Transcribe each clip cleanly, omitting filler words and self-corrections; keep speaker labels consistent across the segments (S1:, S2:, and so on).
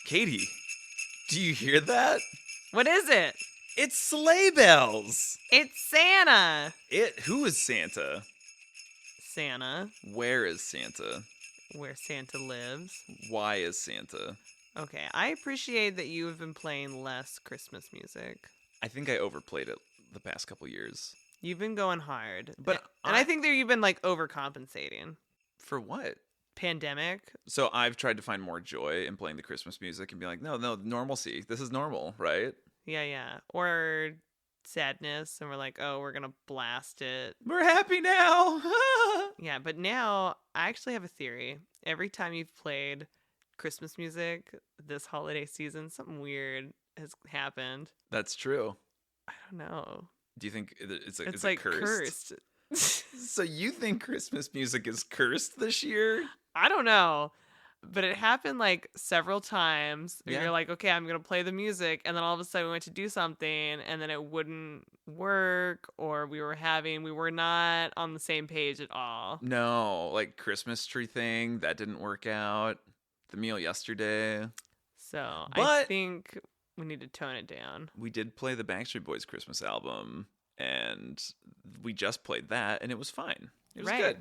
S1: Katie, do you hear that?
S2: What is it?
S1: It's sleigh bells.
S2: It's Santa.
S1: Who is Santa?
S2: Santa.
S1: Where is Santa?
S2: Where Santa lives.
S1: Why is Santa?
S2: Okay, I appreciate that you have been playing less Christmas music.
S1: I think I overplayed it the past couple years.
S2: You've been going hard.
S1: But
S2: and I think that you've been like overcompensating.
S1: For what?
S2: Pandemic.
S1: So I've tried to find more joy in playing the Christmas music and be like, no, normalcy. This is normal, right?
S2: Yeah. Or sadness, and we're like, oh, we're gonna blast it.
S1: We're happy now.
S2: Yeah, but now I actually have a theory. Every time you've played Christmas music this holiday season, something weird has happened.
S1: That's true.
S2: I don't know.
S1: Do you think it's
S2: like
S1: cursed? So you think Christmas music is cursed this year?
S2: I don't know. But it happened like several times.
S1: Yeah.
S2: You're like, okay, I'm going to play the music. And then all of a sudden we went to do something and then it wouldn't work, or we were not on the same page at all.
S1: No, like Christmas tree thing, that didn't work out. The meal yesterday.
S2: So I
S1: But
S2: think we need to tone it down.
S1: we did play the Backstreet Boys Christmas album, and we just played that, and it was fine. It was good.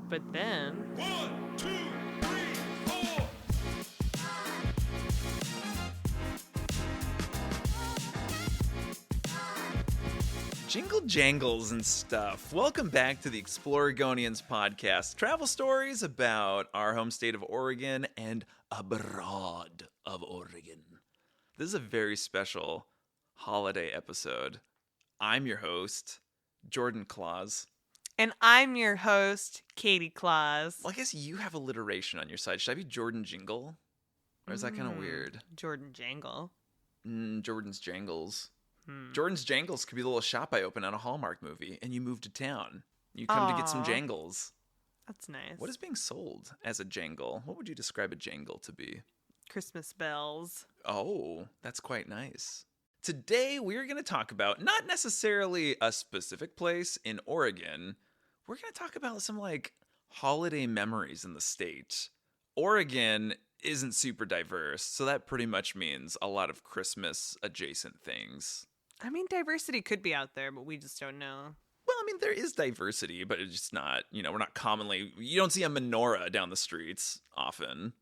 S2: But then
S3: 1, 2, 3, 4.
S1: Jingle jangles and stuff. Welcome back to the Exploragonians podcast. Travel stories about our home state of Oregon and abroad of Oregon. This is a very special holiday episode. I'm your host, Jordan Claus.
S2: And I'm your host, Katie Claus.
S1: Well, I guess you have alliteration on your side. Should I be Jordan Jingle? Or is that kind of weird?
S2: Jordan Jangle.
S1: Jordan's Jangles. Jordan's Jangles could be the little shop I opened on a Hallmark movie, and you move to town. You come to get some
S2: Aw.
S1: jangles.
S2: That's nice.
S1: What is being sold as a jangle? What would you describe a jangle to be?
S2: Christmas bells?
S1: Oh, that's quite nice. Today, we're going to talk about not necessarily a specific place in Oregon. We're going to talk about some, holiday memories in the state. Oregon isn't super diverse, so that pretty much means a lot of Christmas-adjacent things.
S2: I mean, diversity could be out there, but we just don't know.
S1: Well, I mean, there is diversity, but it's just not, we're not commonly, you don't see a menorah down the streets often.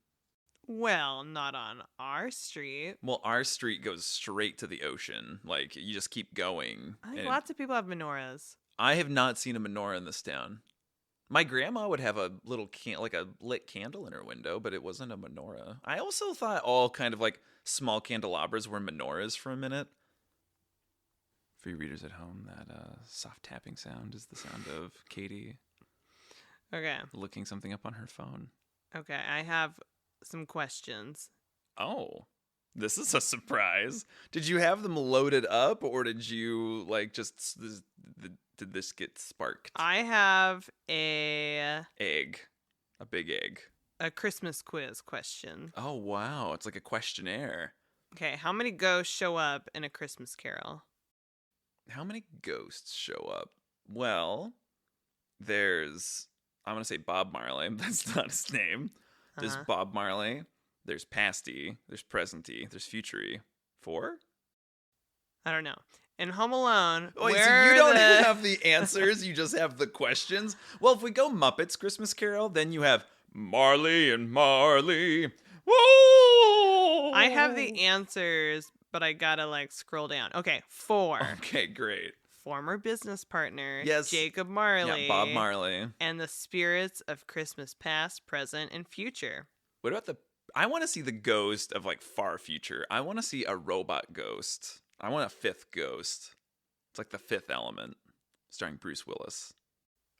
S2: Well, not on our street.
S1: Well, our street goes straight to the ocean. Like, you just keep going.
S2: I think
S1: And
S2: lots of people have menorahs.
S1: I have not seen a menorah in this town. My grandma would have a little a lit candle in her window, but it wasn't a menorah. I also thought all kind of small candelabras were menorahs for a minute. For you readers at home, that soft tapping sound is the sound of Katie
S2: Okay.
S1: looking something up on her phone.
S2: Okay, I have some questions.
S1: Oh, this is a surprise. Did you have them loaded up, or did you did this get sparked?
S2: I have a
S1: big egg.
S2: Christmas quiz question.
S1: Oh, wow. It's like a questionnaire.
S2: Okay, how many ghosts show up in A Christmas Carol?
S1: How many ghosts show up? Well, there's, I'm going to say Bob Marley. That's not his name. There's Bob Marley. There's Pasty. There's Presenty. There's Futury. 4?
S2: I don't know. In Home Alone,
S1: Wait,
S2: where
S1: so you
S2: are
S1: don't
S2: the...
S1: even have the answers, you just have the questions? Well, if we go Muppets Christmas Carol, then you have Marley and Marley. Woo!
S2: I have the answers, but I gotta scroll down. Okay, 4.
S1: Okay, great.
S2: Former business partner,
S1: Yes.
S2: Jacob Marley.
S1: Yeah, Bob Marley.
S2: And the spirits of Christmas past, present, and future.
S1: What about I want to see the ghost of far future. I want to see a robot ghost. I want a 5th ghost. It's like the 5th Element, starring Bruce Willis.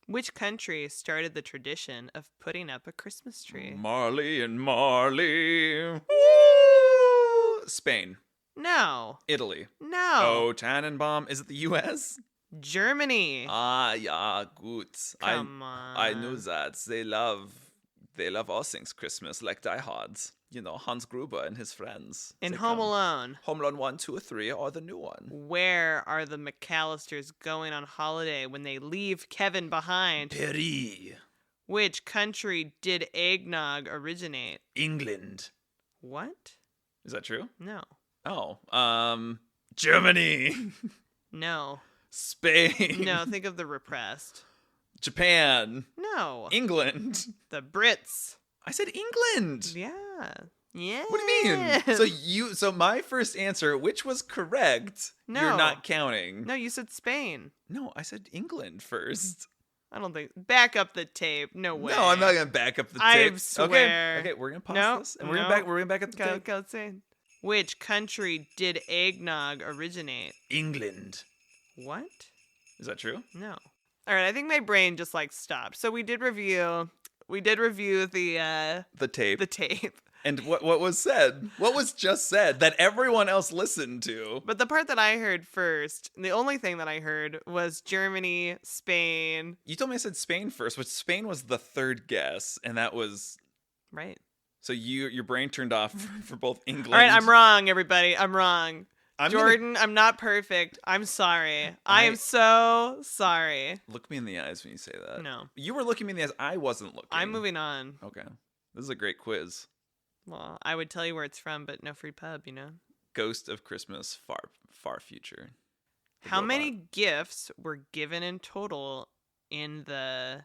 S2: Which country started the tradition of putting up a Christmas tree?
S1: Marley and Marley. Woo! Spain.
S2: No.
S1: Italy.
S2: No.
S1: Oh, Tannenbaum. Is it the U.S.?
S2: Germany.
S1: Ah, yeah, gut.
S2: Come on.
S1: I knew that. They love all things Christmas, like Die Hards. Hans Gruber and his friends.
S2: In
S1: They
S2: Home
S1: come.
S2: Alone,
S1: Home Alone 1, 2, or 3, or the new one.
S2: where are the McAllisters going on holiday when they leave Kevin behind?
S1: Paris.
S2: Which country did eggnog originate?
S1: England.
S2: What?
S1: Is that true?
S2: No.
S1: Oh, Germany,
S2: No.
S1: Spain,
S2: No, think of the repressed.
S1: Japan,
S2: No.
S1: England.
S2: The Brits.
S1: I said England.
S2: Yeah. Yeah.
S1: What do you mean? So my first answer, which was correct,
S2: No.
S1: you're not counting.
S2: No, you said Spain.
S1: No, I said England first.
S2: I don't think. Back up the tape. No way.
S1: No, I'm not gonna back up the
S2: I
S1: tape.
S2: swear.
S1: Okay, we're gonna pause
S2: No,
S1: this, and we're
S2: no.
S1: gonna back up the tape.
S2: Go say. Which country did eggnog originate?
S1: England.
S2: What?
S1: Is that true?
S2: No. All right, I think my brain just like stopped. So we did review the
S1: tape.
S2: the tape.
S1: And what was said? What was just said that everyone else listened to?
S2: But the part that I heard first, the only thing that I heard was Germany, Spain.
S1: You told me I said Spain first, which Spain was the third guess, and that was
S2: Right.
S1: so your brain turned off for both England.
S2: All right, I'm wrong, everybody. I'm wrong.
S1: I'm
S2: Jordan, I'm not perfect. I'm sorry. I am so sorry.
S1: Look me in the eyes when you say that.
S2: No.
S1: You were looking me in the eyes. I wasn't looking.
S2: I'm moving on.
S1: Okay. This is a great quiz.
S2: Well, I would tell you where it's from, but no free pub, you know?
S1: Ghost of Christmas, far future. The
S2: How
S1: robot.
S2: many gifts were given in total in the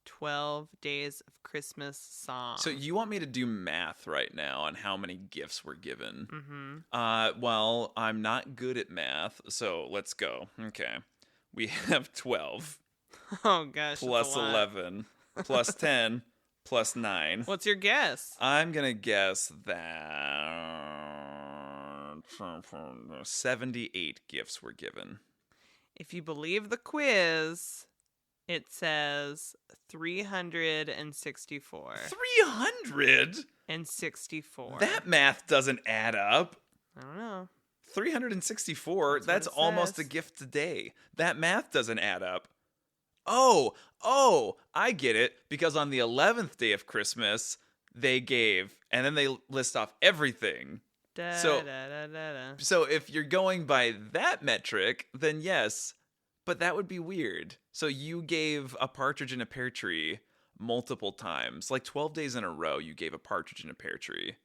S2: 12 Days of Christmas song?
S1: So you want me to do math right now on how many gifts were given?
S2: Mm-hmm.
S1: Well, I'm not good at math, so let's go. Okay. We have 12
S2: Oh, gosh.
S1: plus
S2: that's a lot.
S1: 11 plus 10 plus 9.
S2: What's your guess?
S1: I'm going to guess that 78 gifts were given.
S2: If you believe the quiz, it says 364.
S1: 300?
S2: And 64.
S1: That math doesn't add up.
S2: I don't know.
S1: 364,
S2: That's
S1: that's
S2: what it
S1: almost a
S2: says.
S1: gift a day. That math doesn't add up. Oh, I get it. Because on the 11th day of Christmas, they gave, and then they list off everything.
S2: Da,
S1: So-
S2: da, da, da, da.
S1: So if you're going by that metric, then yes, but that would be weird. So you gave a partridge in a pear tree multiple times, like 12 days in a row, you gave a partridge in a pear tree.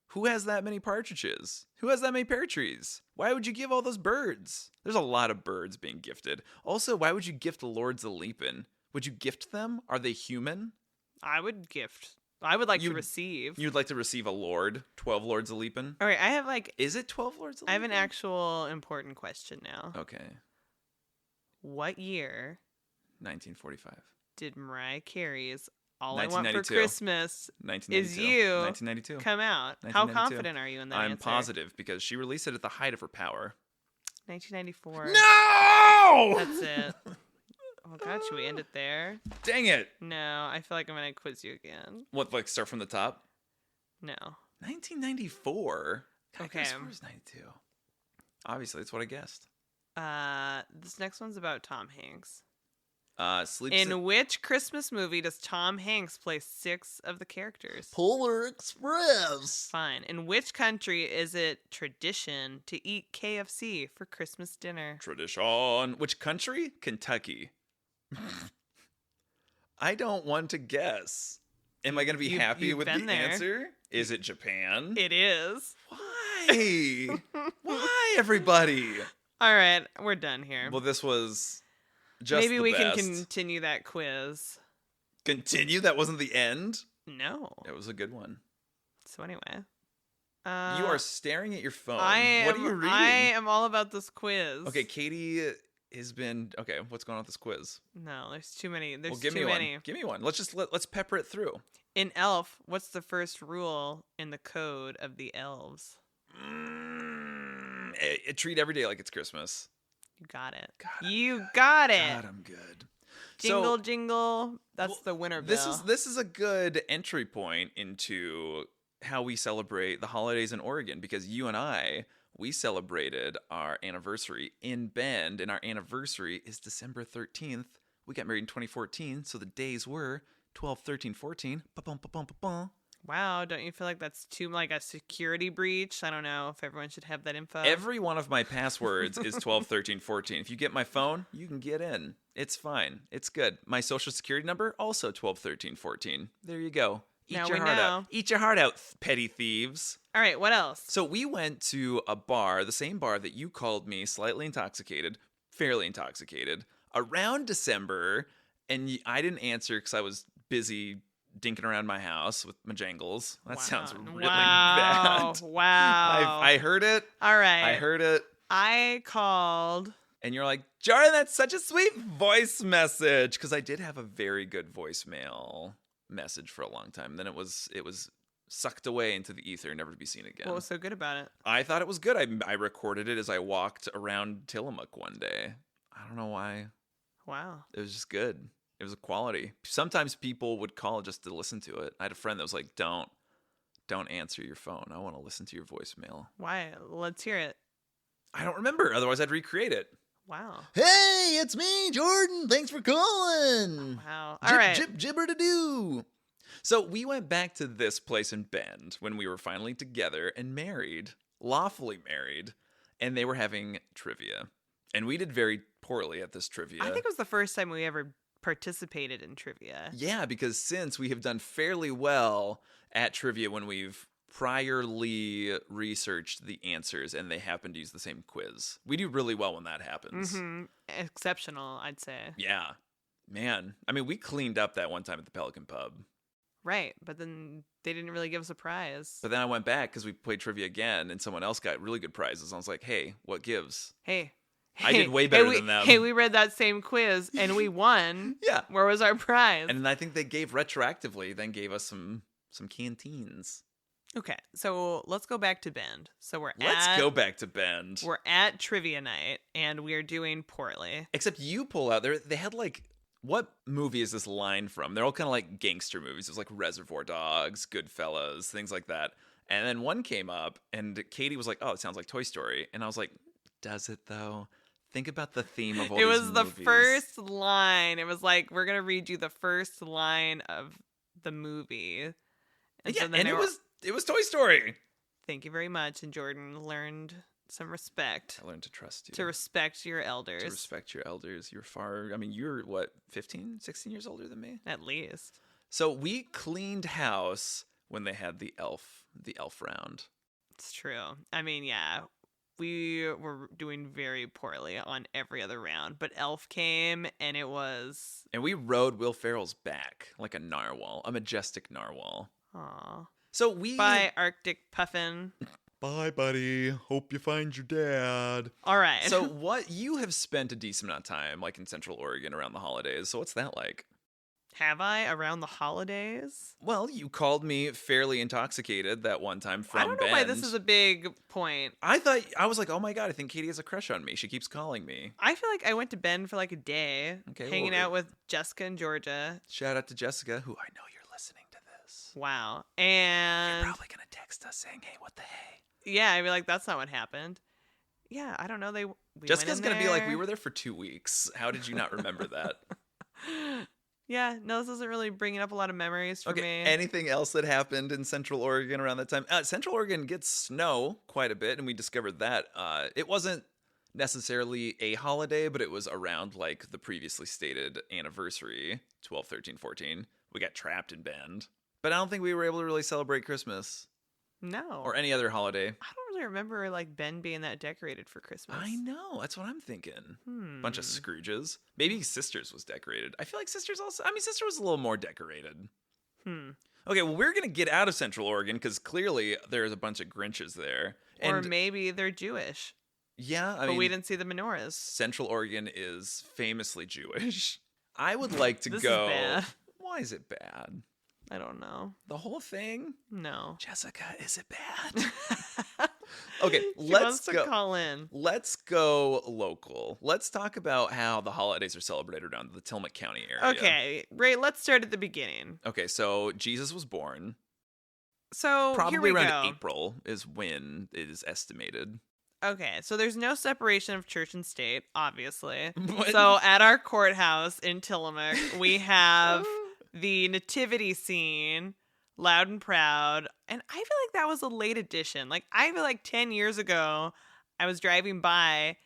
S1: Who has that many partridges? Who has that many pear trees? Why would you give all those birds? There's a lot of birds being gifted. Also, why would you gift Lords of Leapin? Would you gift them? Are they human?
S2: I would gift. I would like to
S1: You'd-
S2: receive.
S1: You'd like to receive a lord? 12 Lords of Leapin?
S2: All right, I have like
S1: Is it 12 Lords of
S2: I have an
S1: Leapin?
S2: actual important question now.
S1: Okay.
S2: What year
S1: 1945.
S2: did Mariah Carey's All I Want for
S1: 1992.
S2: Christmas
S1: 1992.
S2: you
S1: 1992.
S2: come out? How
S1: 1992.
S2: confident are you in that
S1: I'm
S2: answer?
S1: positive because she released it at the height of her power.
S2: 1994.
S1: No!
S2: That's it. Oh god, should we end it there?
S1: Dang it.
S2: No, I feel like I'm gonna quiz you again.
S1: What, like start from the top?
S2: No.
S1: 1994. God, I
S2: Okay.
S1: guess where's 92? Obviously, that's what I guessed.
S2: This next one's about Tom Hanks.
S1: Sleeps
S2: In which Christmas movie does Tom Hanks play 6 of the characters?
S1: Polar Express.
S2: Fine. In which country is it tradition to eat KFC for Christmas dinner?
S1: Tradition. Which country? Kentucky. I don't want to guess. Am I going to be happy
S2: you've
S1: with the
S2: been there.
S1: answer? Is it Japan?
S2: It is.
S1: Why? Why, everybody?
S2: All right, we're done here.
S1: Well, this was just
S2: Maybe
S1: the
S2: we
S1: best.
S2: can continue that quiz.
S1: Continue? That wasn't the end?
S2: No.
S1: It was a good one.
S2: So anyway.
S1: You are staring at your phone.
S2: I am,
S1: What are you reading?
S2: I am all about this quiz.
S1: Okay, Katie has been... Okay, what's going on with this quiz?
S2: No, there's too many. There's
S1: Well, give
S2: too
S1: me
S2: many.
S1: one. Give me one. Let's pepper it through.
S2: In Elf, what's the first rule in the code of the elves?
S1: Treat every day like it's Christmas.
S2: You got it.
S1: God, I'm
S2: You
S1: good.
S2: got it.
S1: God, I'm good.
S2: Jingle,
S1: So,
S2: jingle. That's
S1: well,
S2: the winner bell.
S1: this is a good entry point into how we celebrate the holidays in Oregon, because you and we celebrated our anniversary in Bend, and our anniversary is December 13th. We got married in 2014, so the days were 12, 13, 14. Ba-bum, ba-bum, ba-bum.
S2: Wow, don't you feel like that's too like a security breach? I don't know if everyone should have that info.
S1: Every one of my passwords is 12, 13, 14. If you get my phone, you can get in. It's fine. It's good. My social security number, also 12, 13, 14. There you go.
S2: Now
S1: your
S2: we
S1: heart
S2: know.
S1: out. Eat your heart out, petty thieves.
S2: All right, what else?
S1: So we went to a bar, the same bar that you called me slightly intoxicated, fairly intoxicated, around December, and I didn't answer because I was busy dinking around my house with my jangles. That sounds really bad.
S2: Wow.
S1: I heard it.
S2: All right.
S1: I heard it.
S2: I called.
S1: And you're like, Jordan, that's such a sweet voice message. Because I did have a very good voicemail message for a long time. Then it was sucked away into the ether, never to be seen again.
S2: What was so good about it?
S1: I thought it was good. I recorded it as I walked around Tillamook one day. I don't know why.
S2: Wow.
S1: It was just good. It was a quality. Sometimes people would call just to listen to it. I had a friend that was like, don't answer your phone. I want to listen to your voicemail.
S2: Why? Let's hear it.
S1: I don't remember. Otherwise, I'd recreate it.
S2: Wow.
S1: Hey, it's me, Jordan. Thanks for calling.
S2: Wow. All right.
S1: Jib, jibber to do. So we went back to this place in Bend when we were finally together and married, lawfully married, and they were having trivia. And we did very poorly at this trivia.
S2: I think it was the first time we ever participated in trivia.
S1: Yeah, because since we have done fairly well at trivia when we've priorly researched the answers and they happen to use the same quiz. We do really well when that happens.
S2: Mm-hmm. Exceptional, I'd say.
S1: Yeah. Man. I mean, we cleaned up that one time at the Pelican Pub.
S2: Right, but then they didn't really give us a prize.
S1: But then I went back because we played trivia again and someone else got really good prizes. I was like, hey, what gives?
S2: Hey.
S1: I did way better than them.
S2: Hey, we read that same quiz and we won.
S1: Yeah.
S2: Where was our prize?
S1: And I think they gave retroactively, then gave us some canteens.
S2: Okay, so let's go back to Bend. So
S1: Let's go back to Bend.
S2: We're at trivia night and we're doing poorly.
S1: Except you pull out there. They had like, what movie is this line from? They're all kind of like gangster movies. It was like Reservoir Dogs, Goodfellas, things like that. And then one came up and Katie was like, oh, it sounds like Toy Story. And I was like, does it though? Think about the theme of all these movies.
S2: It was the first line. It was like, we're going to read you the first line of the movie.
S1: And yeah, so and it was Toy Story.
S2: Thank you very much. And Jordan learned some respect.
S1: I learned to trust you.
S2: To respect your elders.
S1: To respect your elders. You're what, 15, 16 years older than me?
S2: At least.
S1: So we cleaned house when they had the elf round.
S2: It's true. I mean, yeah, we were doing very poorly on every other round, but elf came and it was...
S1: And we rode Will Ferrell's back like a narwhal, a majestic narwhal.
S2: Aw.
S1: So we...
S2: Bye, Arctic Puffin.
S1: Bye, buddy. Hope you find your dad.
S2: All right.
S1: So you have spent a decent amount of time like in Central Oregon around the holidays. So what's that like?
S2: Have I around the holidays?
S1: Well, you called me fairly intoxicated that one time from Bend.
S2: I don't know why this is a big point.
S1: I was like, oh my God, I think Katie has a crush on me. She keeps calling me.
S2: I feel like I went to Bend for like a day, hanging out with Jessica and Georgia.
S1: Shout out to Jessica, who I know you're listening to this.
S2: Wow. And
S1: you're probably going to text us saying, hey, what the hey?
S2: Yeah, I'd be like, that's not what happened. Yeah, I don't know.
S1: Jessica's going to be like, we were there for 2 weeks. How did you not remember that?
S2: Yeah, no, this isn't really bringing up a lot of memories for me.
S1: Anything else that happened in Central Oregon around that time? Central Oregon gets snow quite a bit, and we discovered that. It wasn't necessarily a holiday, but it was around like the previously stated anniversary, 12, 13, 14. We got trapped in Bend. But I don't think we were able to really celebrate Christmas.
S2: No.
S1: Or any other holiday.
S2: I don't really remember like Bend being that decorated for Christmas.
S1: I know. That's what I'm thinking. Bunch of Scrooges. Maybe Sisters was decorated. I feel like Sisters also... I mean, Sister was a little more decorated. Okay, well, we're going to get out of Central Oregon because clearly there's a bunch of Grinches there.
S2: Or maybe they're Jewish.
S1: Yeah,
S2: but we didn't see the menorahs.
S1: Central Oregon is famously Jewish. I would like to
S2: this
S1: go...
S2: Is bad.
S1: Why is it bad?
S2: I don't know.
S1: The whole thing?
S2: No.
S1: Jessica, is it bad? Okay,
S2: let's go. Call in.
S1: Let's go local. Let's talk about how the holidays are celebrated around the Tillamook County area.
S2: Okay, Ray, let's start at the beginning.
S1: Okay, so Jesus was born.
S2: So
S1: probably
S2: here we
S1: around
S2: go.
S1: April is when it is estimated.
S2: Okay, so there's no separation of church and state, obviously. So at our courthouse in Tillamook, we have the nativity scene, Loud and Proud, and I feel like that was a late addition. Like, I feel like 10 years ago, I was driving by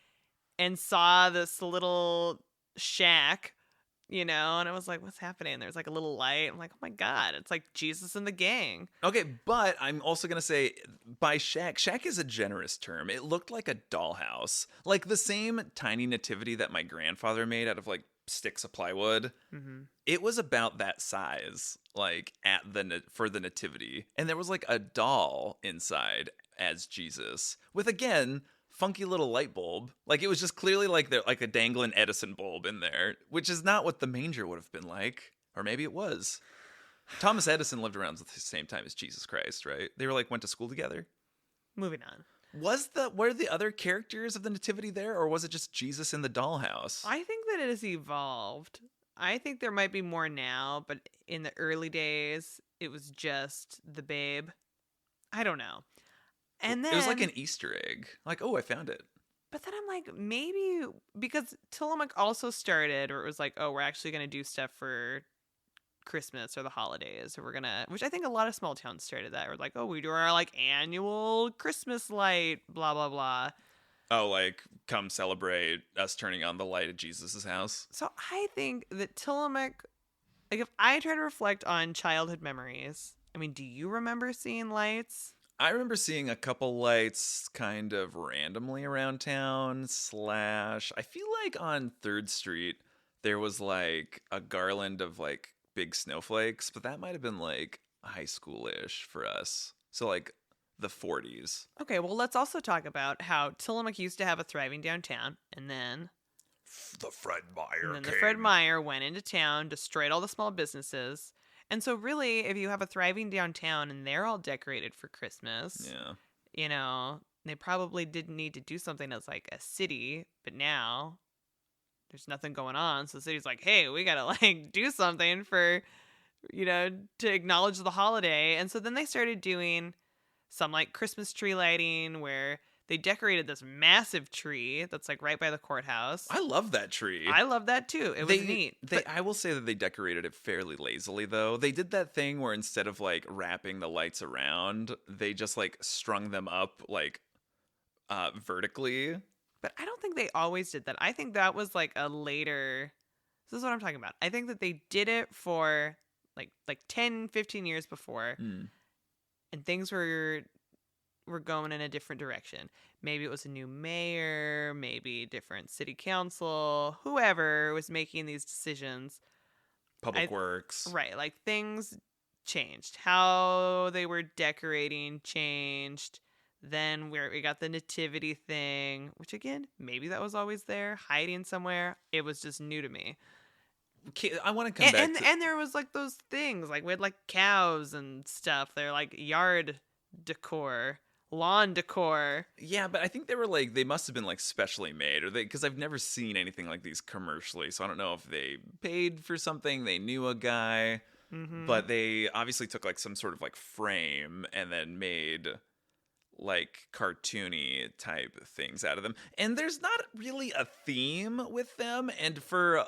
S2: and saw this little shack And it was like, what's happening? There's like a little light. I'm like, oh my God, it's like Jesus and the gang.
S1: Okay, but I'm also going to say by shack is a generous term. It looked like a dollhouse. Like the same tiny nativity that my grandfather made out of like sticks of plywood.
S2: Mm-hmm.
S1: It was about that size, like for the nativity. And there was like a doll inside as Jesus with, again, funky little light bulb. Like it was just clearly like there like a dangling Edison bulb in there, which is not what the manger would have been like. Or maybe it was. Thomas Edison lived around at the same time as Jesus Christ, right? They were like went to school together.
S2: Moving on.
S1: Were the other characters of the nativity there, or was it just Jesus in the dollhouse?
S2: I think that it has evolved. I think there might be more now, but in the early days, it was just the babe. I don't know. And then
S1: it was like an Easter egg. Like, oh, I found it.
S2: But then I'm like, maybe because Tillamook also started, or it was like, oh, we're actually going to do stuff for Christmas or the holidays, or which I think a lot of small towns started that. We're like, oh, we do our like annual Christmas light, blah, blah, blah.
S1: Oh, like, come celebrate us turning on the light at Jesus' house.
S2: So I think that Tillamook, like if I try to reflect on childhood memories, I mean, do you remember seeing lights?
S1: I remember seeing a couple lights kind of randomly around town, I feel like on 3rd Street, there was like a garland of like big snowflakes, but that might have been like high school-ish for us. So like the 40s.
S2: Okay, well, let's also talk about how Tillamook used to have a thriving downtown, and then
S3: The Fred Meyer
S2: the
S3: came.
S2: Fred Meyer went into town, destroyed all the small businesses. And so really, if you have a thriving downtown and they're all decorated for Christmas,
S1: Yeah.
S2: They probably didn't need to do something as like a city, but now there's nothing going on. So the city's like, hey, we got to like do something for, to acknowledge the holiday. And so then they started doing some like Christmas tree lighting where they decorated this massive tree that's like right by the courthouse.
S1: I love that tree.
S2: I love that too. It was neat.
S1: I will say that they decorated it fairly lazily, though. They did that thing where instead of like wrapping the lights around, they just like strung them up like vertically.
S2: But I don't think they always did that. I think that was like a later. This is what I'm talking about. I think that they did it for like 10, 15 years before, and things were going in a different direction. Maybe it was a new mayor, maybe different city council, whoever was making these decisions.
S1: Public Works.
S2: Right, like things changed. How they were decorating changed. Then we got the nativity thing, which again, maybe that was always there, hiding somewhere. It was just new to me.
S1: I want to come back
S2: and there was like those things, like we had like cows and stuff. They're like yard decor, lawn decor.
S1: Yeah, but I think they must have been like specially made, because I've never seen anything like these commercially, so I don't know if they paid for something, they knew a guy, but they obviously took like some sort of like frame and then made like cartoony type things out of them. And there's not really a theme with them, and for a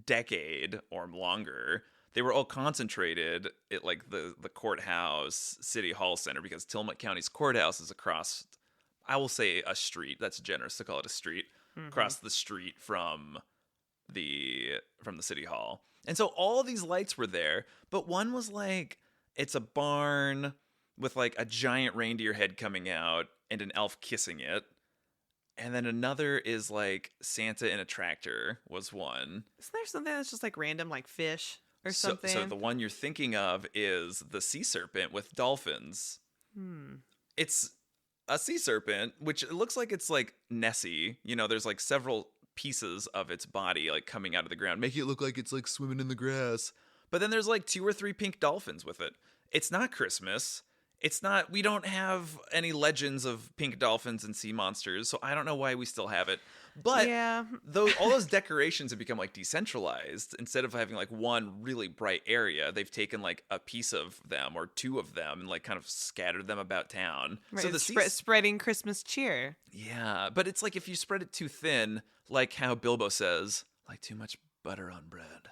S1: decade or longer they were all concentrated at like the courthouse city hall center, because Tillamook County's courthouse is across, I will say, a street. That's generous to call it a street. Across the street from the city hall. And so all of these lights were there, but one was like, it's a barn with like a giant reindeer head coming out and an elf kissing it. And then another is like Santa in a tractor was one.
S2: Isn't there something that's just like random, like fish or something?
S1: So the one you're thinking of is the sea serpent with dolphins. It's a sea serpent, which it looks like it's like Nessie. There's like several pieces of its body like coming out of the ground, making it look like it's like swimming in the grass. But then there's like 2 or 3 pink dolphins with it. It's not Christmas. We don't have any legends of pink dolphins and sea monsters, so I don't know why we still have it. But
S2: yeah,
S1: all those decorations have become like decentralized. Instead of having like one really bright area, they've taken like a piece of them or 2 of them and like kind of scattered them about town.
S2: right,
S1: So the
S2: spreading Christmas cheer.
S1: Yeah, but it's like if you spread it too thin, like how Bilbo says, like too much butter on bread.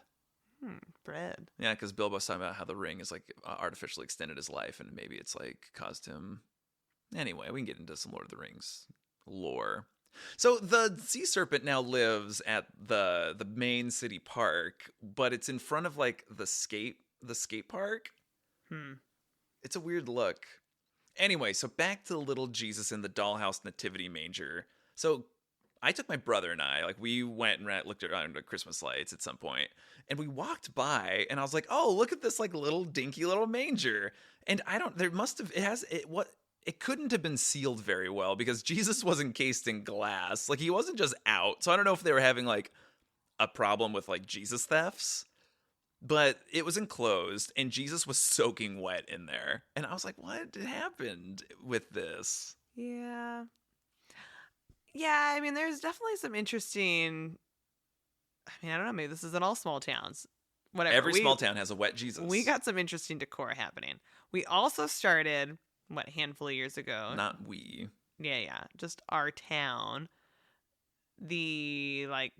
S2: Bread.
S1: Yeah, because Bilbo's talking about how the ring is like artificially extended his life, and maybe it's like caused him. Anyway, we can get into some Lord of the Rings lore. So the sea serpent now lives at the main city park, but it's in front of like the skate park.
S2: Hmm.
S1: It's a weird look. Anyway, so back to the little Jesus in the dollhouse nativity manger. So I took my brother and I, like, we went and looked around the Christmas lights at some point, and we walked by, and I was like, "Oh, look at this, like, little dinky little manger." And I don't, there must have, it has, it, what, it couldn't have been sealed very well because Jesus was encased in glass. Like, he wasn't just out. So I don't know if they were having, like, a problem with, like, Jesus thefts, but it was enclosed, and Jesus was soaking wet in there. And I was like, what happened with this?
S2: Yeah. Yeah, I mean, there's definitely some interesting. I mean, I don't know. Maybe this is in all small towns. Whatever.
S1: Every small town has a wet Jesus.
S2: We got some interesting decor happening. We also started, what, a handful of years ago?
S1: Not we.
S2: Yeah. Just our town. The, like,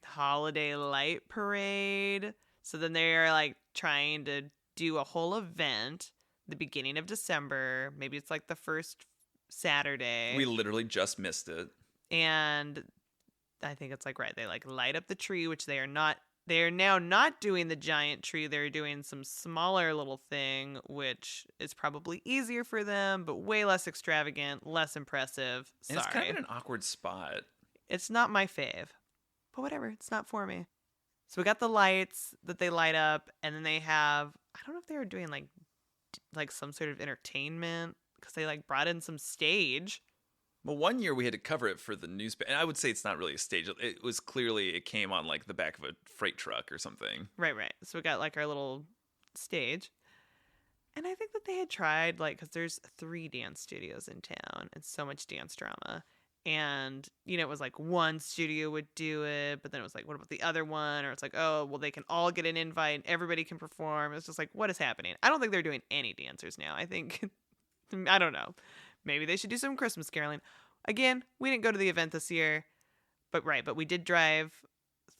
S2: holiday light parade. So then they're, like, trying to do a whole event the beginning of December. Maybe it's, like, the first Saturday.
S1: We literally just missed it.
S2: And I think it's like, right, they like light up the tree, which they are now not doing the giant tree. They're doing some smaller little thing, which is probably easier for them, but way less extravagant, less impressive.
S1: And it's kind of in an awkward spot.
S2: It's not my fave, but whatever. It's not for me. So we got the lights that they light up, and then they have, I don't know if they were doing like some sort of entertainment because they like brought in some stage.
S1: Well, one year we had to cover it for the newspaper. And I would say it's not really a stage. It was clearly, it came on like the back of a freight truck or something.
S2: Right. So we got like our little stage. And I think that they had tried, like, because there's 3 dance studios in town and so much dance drama. And, you know, it was like one studio would do it, but then it was like, what about the other one? Or it's like, oh, well, they can all get an invite and everybody can perform. It's just like, what is happening? I don't think they're doing any dancers now. I think, I don't know. Maybe they should do some Christmas caroling. Again, we didn't go to the event this year, but we did drive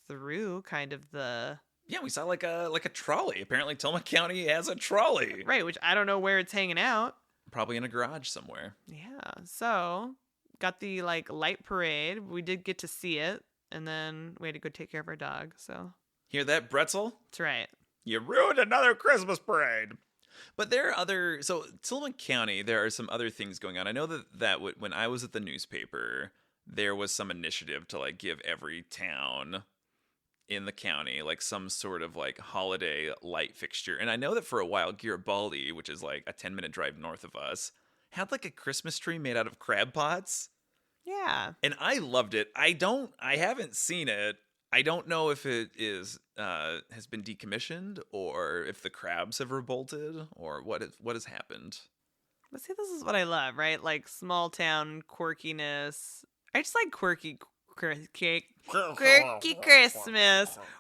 S2: through kind of the...
S1: Yeah, we saw like a trolley. Apparently Tillamook County has a trolley.
S2: Right, which I don't know where it's hanging out.
S1: Probably in a garage somewhere.
S2: Yeah, so got the like light parade. We did get to see it, and then we had to go take care of our dog, so...
S1: Hear that, Bretzel?
S2: That's right.
S3: You ruined another Christmas parade.
S1: But there are other, so Tillamook County, there are some other things going on. I know that when I was at the newspaper, there was some initiative to like give every town in the county like some sort of like holiday light fixture. And I know that for a while, Garibaldi, which is like a 10-minute drive north of us, had like a Christmas tree made out of crab pots.
S2: Yeah.
S1: And I loved it. I haven't seen it. I don't know if it is has been decommissioned or if the crabs have revolted or what has happened.
S2: But see, this is what I love, right? Like small town quirkiness. I just like quirky Christmas,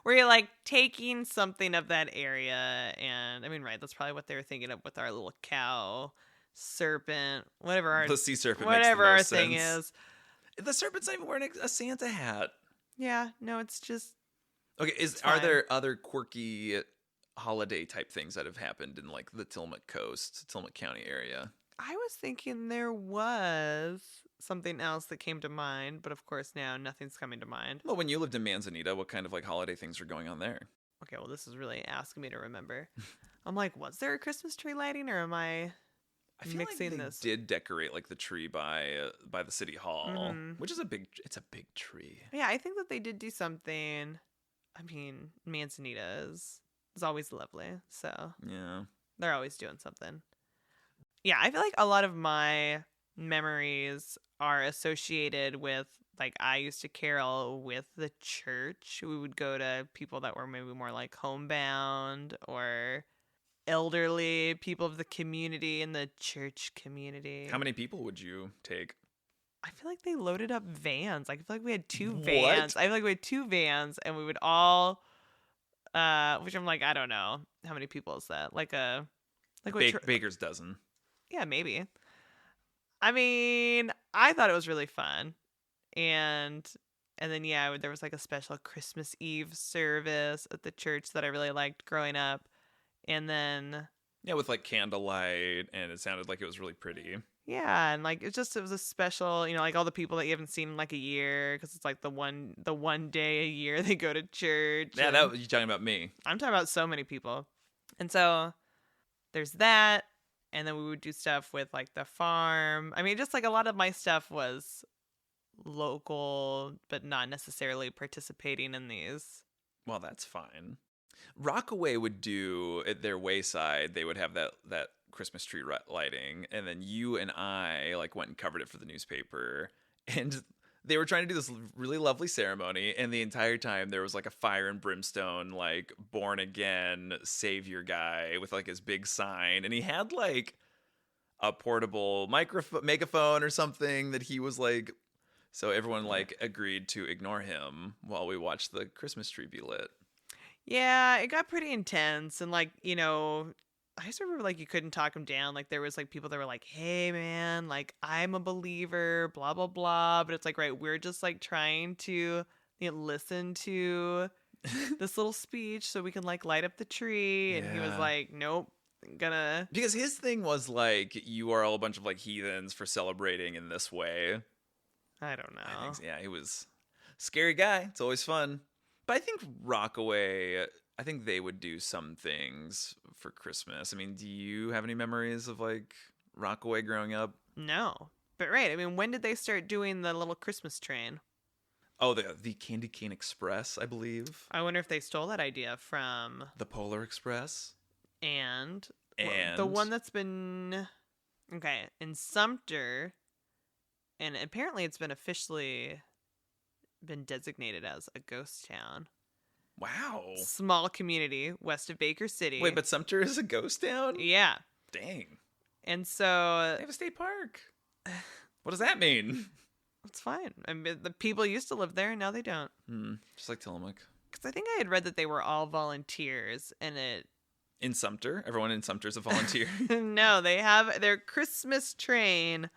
S2: where you're like taking something of that area, and I mean, right? That's probably what they were thinking of with our little cow, serpent, whatever
S1: The sea serpent,
S2: whatever
S1: makes the
S2: our
S1: most
S2: thing
S1: sense.
S2: is.
S1: The serpent's not even wearing a Santa hat.
S2: Yeah, no, it's just
S1: Okay, are there other quirky holiday type things that have happened in like the Tillamook County area?
S2: I was thinking there was something else that came to mind, but of course now nothing's coming to mind.
S1: Well, when you lived in Manzanita, what kind of like holiday things were going on there?
S2: Okay, well, this is really asking me to remember. I'm like, was there a Christmas tree lighting, or am I
S1: feel
S2: mixing
S1: like they
S2: this?
S1: did decorate like the tree by the city hall, which is a big tree.
S2: Yeah, I think that they did do something. I mean, Manzanita is always lovely, so
S1: Yeah.
S2: they're always doing something. Yeah, I feel like a lot of my memories are associated with, like, I used to carol with the church. We would go to people that were maybe more like homebound or elderly people of the community in the church community.
S1: How many people would you take?
S2: I feel like they loaded up vans. I feel like we had 2
S1: What?
S2: vans. I feel like we had 2 vans, and we would all, which I'm like, I don't know. How many people is that? Like
S1: Baker's dozen.
S2: Yeah, maybe. I mean, I thought it was really fun. And then, yeah, there was like a special Christmas Eve service at the church that I really liked growing up. And then...
S1: Yeah, with like candlelight, and it sounded like it was really pretty.
S2: Yeah, and like it was a special, like all the people that you haven't seen in like a year because it's like the one day a year they go to church.
S1: Yeah,
S2: and
S1: you talking about me.
S2: I'm talking about so many people. And so there's that, and then we would do stuff with like the farm. I mean, just like a lot of my stuff was local, but not necessarily participating in these.
S1: Well, that's fine. Rockaway would do at their wayside. They would have that Christmas tree lighting, and then you and I like went and covered it for the newspaper, and they were trying to do this really lovely ceremony, and the entire time there was like a fire and brimstone, like born again savior guy with like his big sign, and he had like a portable megaphone or something that he was like. So everyone like agreed to ignore him while we watched the Christmas tree be lit.
S2: Yeah, it got pretty intense, and like I just remember like you couldn't talk him down. Like there was like people that were like, "Hey man, like I'm a believer, blah blah blah," but it's like we're just like trying to listen to this little speech so we can like light up the tree, and he was like, "Nope, gonna."
S1: Because his thing was like, you are all a bunch of like heathens for celebrating in this way.
S2: I don't know.
S1: Yeah, he was scary guy. It's always fun. But I think Rockaway, I think they would do some things for Christmas. I mean, do you have any memories of like Rockaway growing up?
S2: No. But right, I mean, when did they start doing the little Christmas train?
S1: Oh, the Candy Cane Express, I believe.
S2: I wonder if they stole that idea from
S1: the Polar Express.
S2: And the one that's been in Sumter. And apparently it's been officially been designated as a ghost town.
S1: Wow.
S2: Small community west of Baker City.
S1: Wait, but Sumter is a ghost town?
S2: Yeah.
S1: Dang.
S2: And so...
S1: They have a state park. What does that mean?
S2: It's fine. I mean, the people used to live there, and now they don't.
S1: Just like Tillamook.
S2: Because I think I had read that they were all volunteers, and it...
S1: In Sumter? Everyone in Sumter is a volunteer?
S2: No, they have their Christmas train...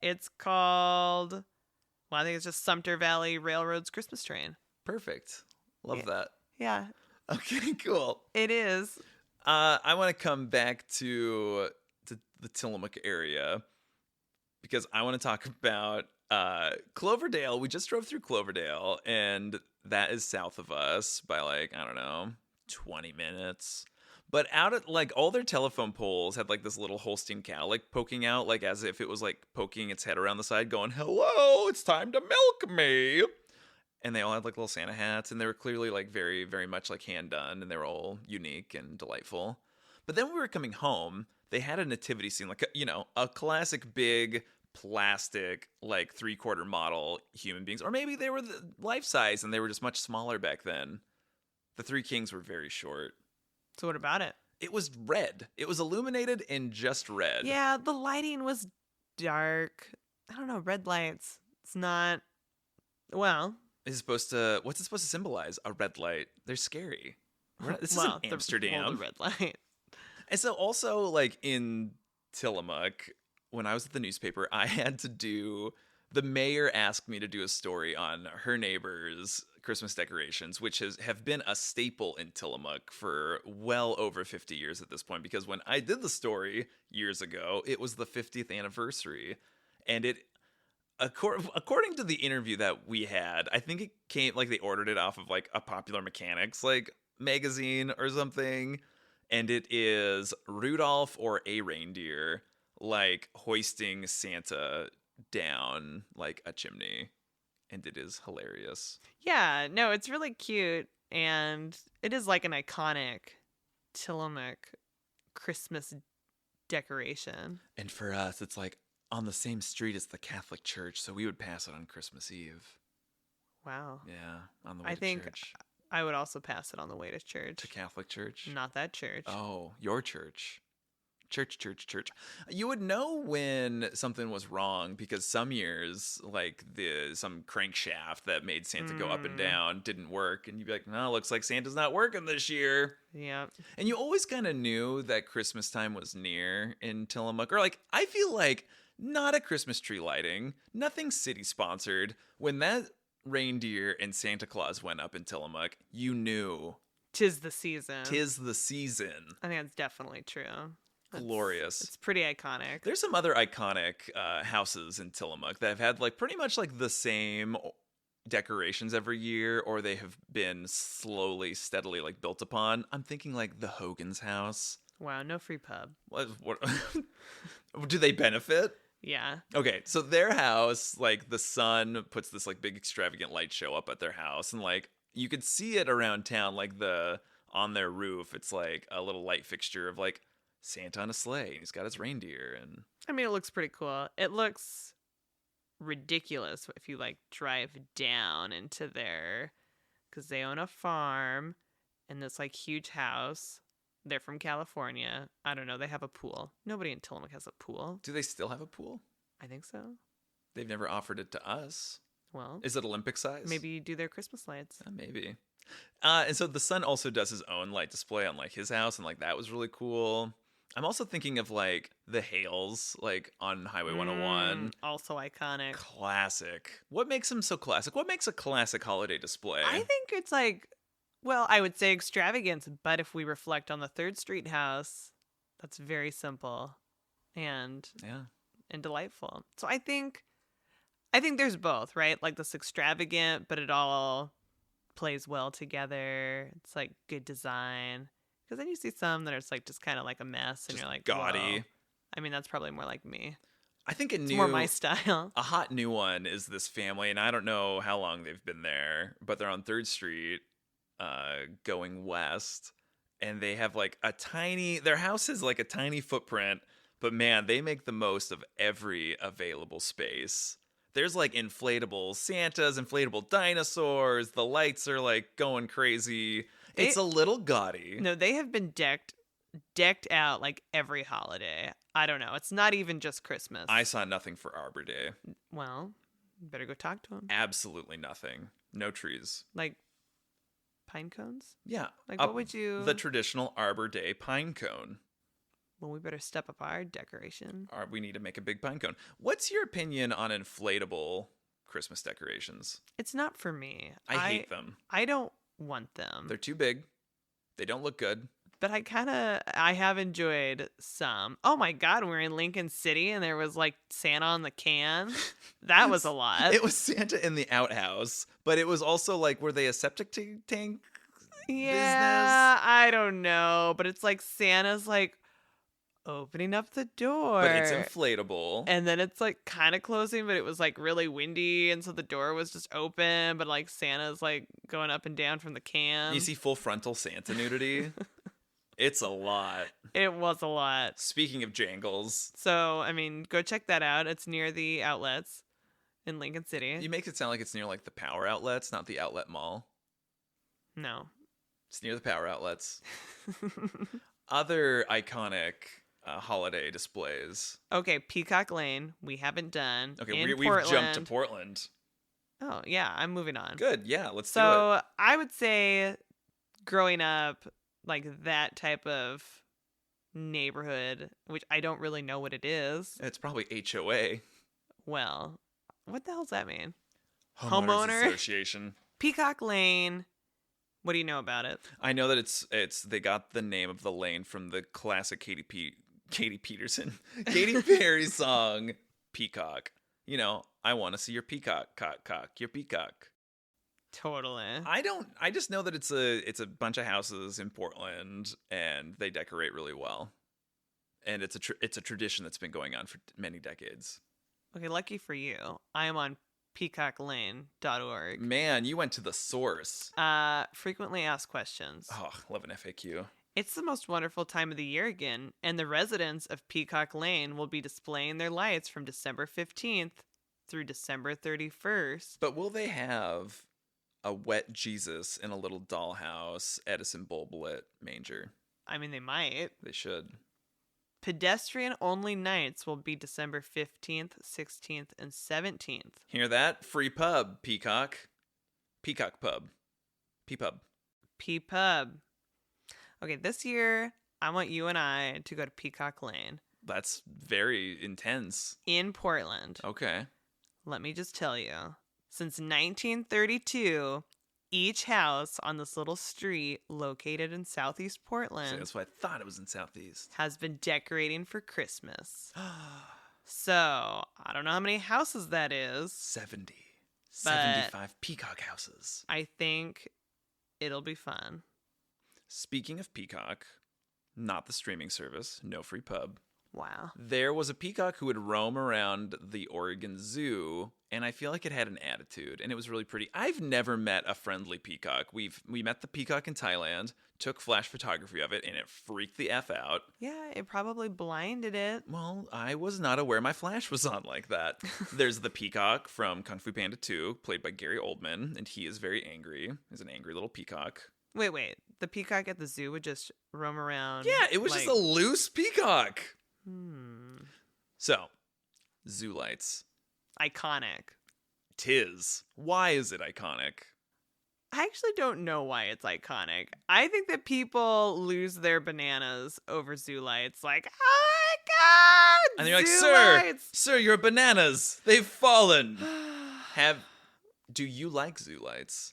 S2: It's called, well, I think it's just Sumter Valley Railroad's Christmas Train.
S1: Perfect. Love that.
S2: Yeah.
S1: Okay, cool.
S2: It is.
S1: I want to come back to the Tillamook area because I want to talk about Cloverdale. We just drove through Cloverdale, and that is south of us by like, I don't know, 20 minutes. But out at like all their telephone poles had like this little Holstein cow like poking out, like as if it was like poking its head around the side going, "Hello, it's time to milk me." And they all had like little Santa hats, and they were clearly like very, very much like hand done, and they were all unique and delightful. But then when we were coming home, they had a nativity scene, like, a classic big plastic, like 3/4 model human beings. Or maybe they were life size and they were just much smaller back then. The three kings were very short.
S2: So what about it?
S1: It was red. It was illuminated in just red.
S2: Yeah, the lighting was dark. I don't know, red lights. It's not, well.
S1: What's it supposed to symbolize? A red light. They're scary. This isn't Amsterdam.
S2: The red light.
S1: And so also like in Tillamook, when I was at the newspaper, I had to the mayor asked me to do a story on her neighbor's Christmas decorations, which have been a staple in Tillamook for well over 50 years at this point, because when I did the story years ago, it was the 50th anniversary. And it, according to the interview that we had, I think it came, like they ordered it off of like a Popular Mechanics like magazine or something. And it is Rudolph or a reindeer like hoisting Santa down like a chimney. And it is hilarious.
S2: Yeah, no, it's really cute. And it is like an iconic Tillamook Christmas decoration.
S1: And for us, it's like on the same street as the Catholic Church, so we would pass it on Christmas Eve.
S2: Wow.
S1: Yeah, on the way to church.
S2: I would also pass it on the way to church.
S1: To Catholic Church?
S2: Not that church.
S1: Oh, your church. Church. You would know when something was wrong because some years, like some crankshaft that made Santa go up and down didn't work. And you'd be like, no, looks like Santa's not working this year.
S2: Yeah.
S1: And you always kind of knew that Christmas time was near in Tillamook. Or like, I feel like not a Christmas tree lighting, nothing city sponsored. When that reindeer and Santa Claus went up in Tillamook, you knew.
S2: 'Tis the season.
S1: Tis the season.
S2: I think that's definitely true.
S1: glorious.
S2: It's pretty iconic.
S1: There's some other iconic houses in Tillamook that have had like pretty much like the same decorations every year, or they have been slowly, steadily like built upon. I'm thinking like the Hogan's house.
S2: Wow, no free pub.
S1: What do they benefit?
S2: Yeah.
S1: Okay, so their house, like the sun puts this like big extravagant light show up at their house, and like you could see it around town, like on their roof, it's like a little light fixture of like Santa on a sleigh, and he's got his reindeer, and
S2: I mean, it looks pretty cool. It looks ridiculous if you like drive down into there, because they own a farm and this like huge house. They're from California. I don't know. They have a pool. Nobody in Tillamook has a pool.
S1: do they still have a pool?
S2: I think so.
S1: They've never offered it to us.
S2: Well,
S1: Is it Olympic size?
S2: maybe you do their Christmas lights.
S1: Maybe. And so the son also does his own light display on like his house, and like that was really cool. I'm also thinking of like the Hales, like on Highway 101.
S2: Also iconic.
S1: Classic. What makes them so classic? What makes a classic holiday display?
S2: I think it's like, well, I would say extravagance, but if we reflect on the 3rd Street house, that's very simple and delightful. So I think there's both, right? Like this extravagant, but it all plays well together. It's like good design. Because then you see some that are like just kind of like a mess, and
S1: Just
S2: you're like,
S1: gaudy.
S2: whoa. I mean, that's probably more like me.
S1: I think
S2: It's more my style.
S1: a hot new one is this family, and I don't know how long they've been there, but they're on 3rd Street, going west, and they have like their house is like a tiny footprint, but man, they make the most of every available space. There's like inflatable Santas, inflatable dinosaurs. The lights are like going crazy. It's a little gaudy.
S2: No, they have been decked out like every holiday. I don't know. It's not even just Christmas.
S1: I saw nothing for Arbor Day.
S2: Well, you better go talk to them.
S1: Absolutely nothing. No trees.
S2: Like pine cones?
S1: Yeah.
S2: Like what would you...
S1: The traditional Arbor Day pine cone.
S2: Well, we better step up our decoration.
S1: We need to make a big pine cone. What's your opinion on inflatable Christmas decorations?
S2: It's not for me.
S1: I hate them.
S2: I don't want them.
S1: They're too big. They don't look good.
S2: But I have enjoyed some. Oh my God, we were in Lincoln City and there was like Santa on the can. That was a lot.
S1: It was Santa in the outhouse, but it was also like, were they a septic tank
S2: Yeah,
S1: business?
S2: I don't know. But it's like Santa's like opening up the door.
S1: But it's inflatable.
S2: And then it's like kind of closing, but it was like really windy. And so the door was just open, but like Santa's like going up and down from the can.
S1: You see full frontal Santa nudity? It's a lot.
S2: It was a lot.
S1: Speaking of jangles.
S2: So, I mean, go check that out. It's near the outlets in Lincoln City.
S1: You make it sound like it's near like the power outlets, not the outlet mall.
S2: No.
S1: It's near the power outlets. Other iconic holiday displays.
S2: Okay, Peacock Lane, we haven't done.
S1: Okay, we've jumped to Portland.
S2: Oh, yeah, I'm moving on.
S1: Good, yeah, let's do it.
S2: So, I would say growing up, like that type of neighborhood, which I don't really know what it is.
S1: It's probably HOA.
S2: Well, what the hell does that mean?
S1: Homeowners Association.
S2: Peacock Lane. What do you know about it?
S1: I know that it's they got the name of the lane from the classic Katy Perry song Peacock. You know, I want to see your peacock, cock, your peacock.
S2: Totally.
S1: I just know that it's a bunch of houses in Portland, and they decorate really well. And it's a tradition that's been going on for many decades.
S2: Okay, lucky for you. I am on peacocklane.org.
S1: Man, you went to the source.
S2: Frequently asked questions.
S1: Oh, love an FAQ.
S2: It's the most wonderful time of the year again, and the residents of Peacock Lane will be displaying their lights from December 15th through December 31st.
S1: But will they have a wet Jesus in a little dollhouse Edison bulb lit manger?
S2: I mean, they might.
S1: They should.
S2: Pedestrian-only nights will be December 15th, 16th, and 17th.
S1: Hear that? Free pub, Peacock. Peacock pub. P-pub.
S2: P-pub. Okay, this year, I want you and I to go to Peacock Lane.
S1: That's very intense.
S2: In Portland.
S1: Okay.
S2: Let me just tell you. Since 1932, each house on this little street located in Southeast
S1: So
S2: Portland
S1: that's why I thought it was in Southeast.
S2: has been decorating for Christmas. So, I don't know how many houses that is.
S1: 70.
S2: But
S1: 75 peacock houses.
S2: I think it'll be fun.
S1: Speaking of Peacock, not the streaming service, no free pub.
S2: Wow.
S1: There was a peacock who would roam around the Oregon Zoo, and I feel like it had an attitude, and it was really pretty. I've never met a friendly peacock. We met the peacock in Thailand, took flash photography of it, and it freaked the F out.
S2: Yeah, it probably blinded it.
S1: Well, I was not aware my flash was on like that. There's the peacock from Kung Fu Panda 2, played by Gary Oldman, and he is very angry. He's an angry little peacock.
S2: Wait. The peacock at the zoo would just roam around.
S1: Yeah, it was just a loose peacock.
S2: Hmm.
S1: So, ZooLights.
S2: Iconic.
S1: Tis. Why is it iconic?
S2: I actually don't know why it's iconic. I think that people lose their bananas over ZooLights. Like, oh my god!
S1: And you're like,
S2: ZooLights!
S1: sir, your bananas, they've fallen. Do you like ZooLights?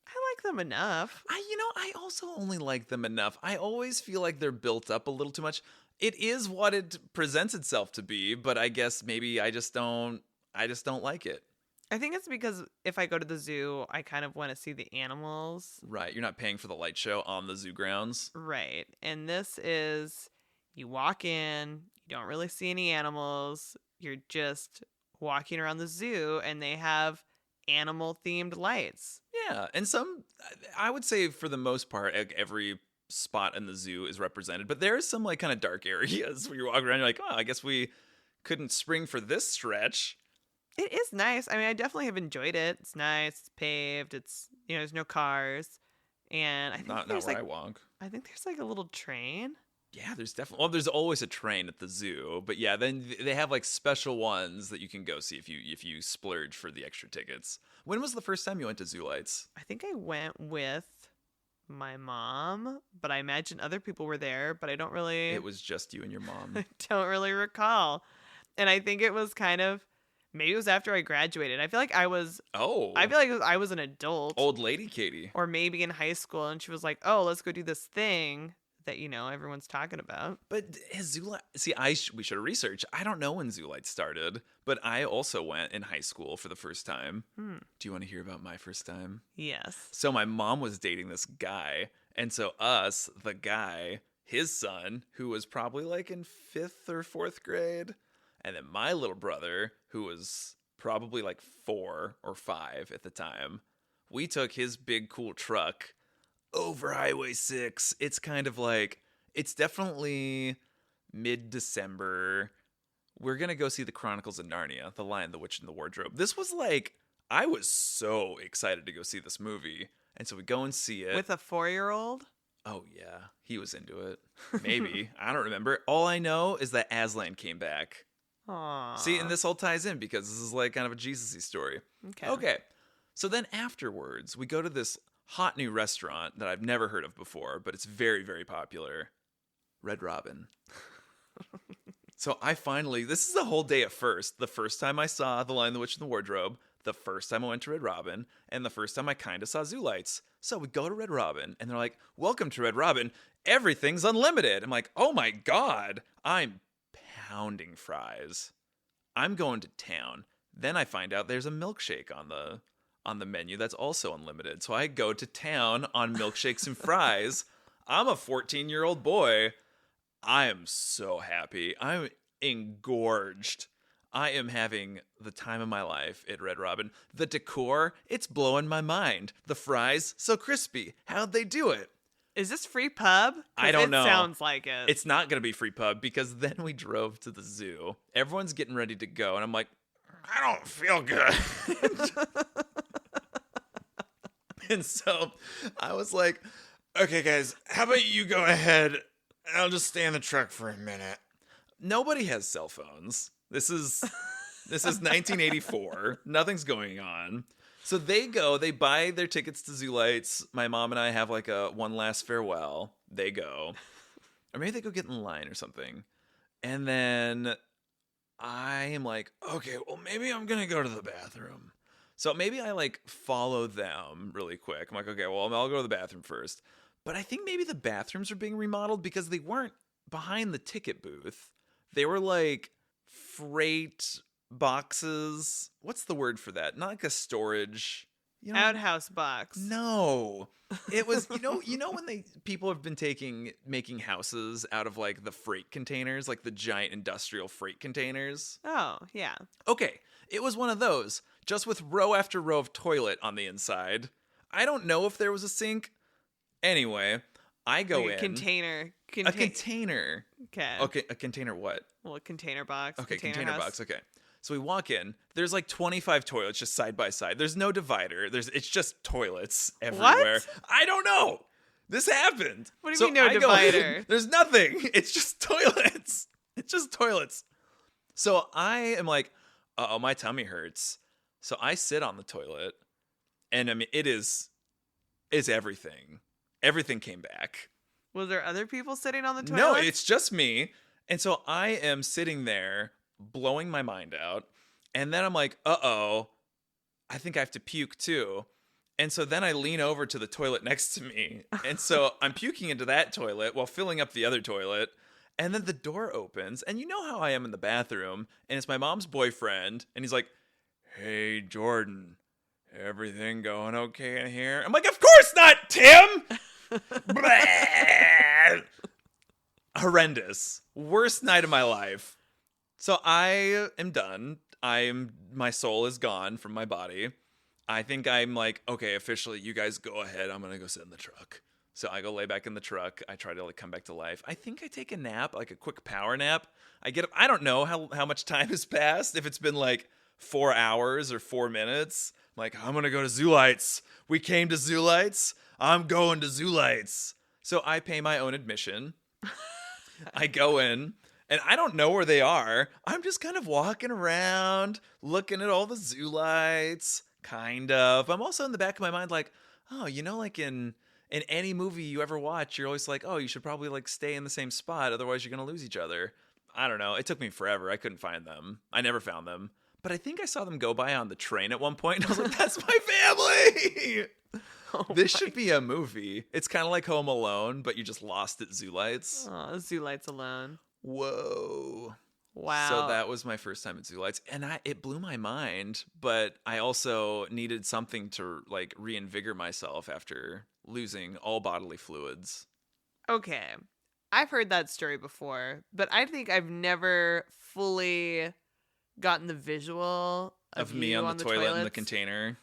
S2: I like them enough.
S1: I also only like them enough. I always feel like they're built up a little too much. It is what it presents itself to be, but I guess maybe I just don't like it.
S2: I think it's because if I go to the zoo, I kind of want to see the animals.
S1: Right, you're not paying for the light show on the zoo grounds.
S2: Right. And this is, you walk in, you don't really see any animals. You're just walking around the zoo, and they have animal-themed lights.
S1: Yeah, and I would say for the most part, every spot in the zoo is represented, but there are some like kind of dark areas where you walk around, you're like, oh, I guess we couldn't spring for this stretch.
S2: It is nice. I mean, I definitely have enjoyed it. It's nice. It's paved. It's, there's no cars. And I think
S1: Not
S2: there's
S1: where
S2: like,
S1: I walk.
S2: I think there's like a little train.
S1: Yeah, there's always a train at the zoo, but yeah, then they have like special ones that you can go see if you splurge for the extra tickets. When was the first time you went to ZooLights?
S2: I think I went with my mom, but I imagine other people were there, but I don't really.
S1: It was just you and your mom.
S2: I don't really recall. And I think it was maybe it was after I graduated. I feel like I was.
S1: Oh.
S2: I feel like I was an adult.
S1: Old lady Katie.
S2: Or maybe in high school, and she was like, "Oh, let's go do this thing that everyone's talking about."
S1: But has ZooLights? See, we should have researched. I don't know when ZooLights started, but I also went in high school for the first time. Do you want to hear about my first time?
S2: Yes.
S1: So my mom was dating this guy, and so the guy, his son, who was probably like in 5th or 4th grade, and then my little brother, who was probably like 4 or 5 at the time, we took his big cool truck over Highway 6. It's kind of like, it's definitely mid-December. We're going to go see the Chronicles of Narnia, The Lion, the Witch, and the Wardrobe. This was like, I was so excited to go see this movie. And so we go and see it.
S2: With a 4-year-old?
S1: Oh, yeah. He was into it. Maybe. I don't remember. All I know is that Aslan came back.
S2: Aww.
S1: See, and this all ties in because this is like kind of a Jesus-y story. Okay. So then afterwards, we go to this hot new restaurant that I've never heard of before, but it's very, very popular. Red Robin. So this is the whole day at first. The first time I saw The Lion, the Witch, and the Wardrobe, the first time I went to Red Robin, and the first time I kind of saw ZooLights. So we go to Red Robin, and they're like, welcome to Red Robin. Everything's unlimited. I'm like, oh my God. I'm pounding fries. I'm going to town. Then I find out there's a milkshake on the menu that's also unlimited. So I go to town on milkshakes and fries. I'm a 14-year-old boy. I am so happy. I'm engorged. I am having the time of my life at Red Robin. The decor, it's blowing my mind. The fries, so crispy. How'd they do it?
S2: Is this free pub?
S1: I don't know.
S2: It sounds like it.
S1: It's not going to be free pub because then we drove to the zoo. Everyone's getting ready to go. And I'm like,
S3: I don't feel good.
S1: And so I was like,
S3: Okay, guys, how about you go ahead? I'll just stay in the truck for a minute.
S1: nobody has cell phones. This is 1984. Nothing's going on. So they buy their tickets to ZooLights. My mom and I have like a one last farewell. They go. Or maybe they go get in line or something. And then I am like, okay, well, maybe I'm going to go to the bathroom. So maybe I like follow them really quick. I'm like, okay, well, I'll go to the bathroom first. But I think maybe the bathrooms are being remodeled because they weren't behind the ticket booth. They were like freight boxes. What's the word for that? Not like a storage. You know,
S2: Outhouse box.
S1: no. It was when people have been making houses out of like the freight containers, like the giant industrial freight containers.
S2: Oh, yeah.
S1: Okay, it was one of those, just with row after row of toilet on the inside. I don't know if there was a sink. Anyway, I go
S2: Like a
S1: in.
S2: container.
S1: A container.
S2: Okay.
S1: Okay, a container what?
S2: Well, a container box.
S1: Okay, container
S2: house.
S1: box. Okay. So we walk in. There's like 25 toilets just side by side. There's no divider. It's just toilets everywhere.
S2: What?
S1: I don't know. This happened.
S2: What do you
S1: So
S2: mean no
S1: I go in,
S2: divider?
S1: there's nothing. It's just toilets. It's just toilets. So I am like, uh-oh, my tummy hurts. So I sit on the toilet, and I mean, it's everything. Everything came back.
S2: Was there other people sitting on the toilet?
S1: No, it's just me. And so I am sitting there blowing my mind out. And then I'm like, uh-oh, I think I have to puke too. And so then I lean over to the toilet next to me. And so I'm puking into that toilet while filling up the other toilet. And then the door opens. And you know how I am in the bathroom. And it's my mom's boyfriend. And he's like, hey, Jordan, everything going okay in here? I'm like, of course not, Tim! Horrendous. Worst night of my life. So I am done. My soul is gone from my body. I think I'm like, okay, officially, you guys go ahead. I'm gonna go sit in the truck. So I go lay back in the truck. I try to like come back to life. I think I take a nap, like a quick power nap. I get up. I don't know how much time has passed. If it's been like 4 hours or 4 minutes. I'm like, I'm gonna go to ZooLights. We came to ZooLights. I'm going to ZooLights. So I pay my own admission. I go in. And I don't know where they are. I'm just kind of walking around, looking at all the ZooLights, kind of. I'm also in the back of my mind like, oh, like in any movie you ever watch, you're always like, oh, you should probably like stay in the same spot. Otherwise, you're going to lose each other. I don't know. It took me forever. I couldn't find them. I never found them. But I think I saw them go by on the train at one point. And I was like, that's my family. This should be a movie. It's kind of like Home Alone, but you just lost at ZooLights.
S2: Oh, ZooLights alone.
S1: Whoa.
S2: Wow.
S1: So that was my first time at ZooLights, and it blew my mind, but I also needed something to like reinvigorate myself after losing all bodily fluids.
S2: Okay. I've heard that story before, but I think I've never fully gotten the visual
S1: Of me on the toilet in the container.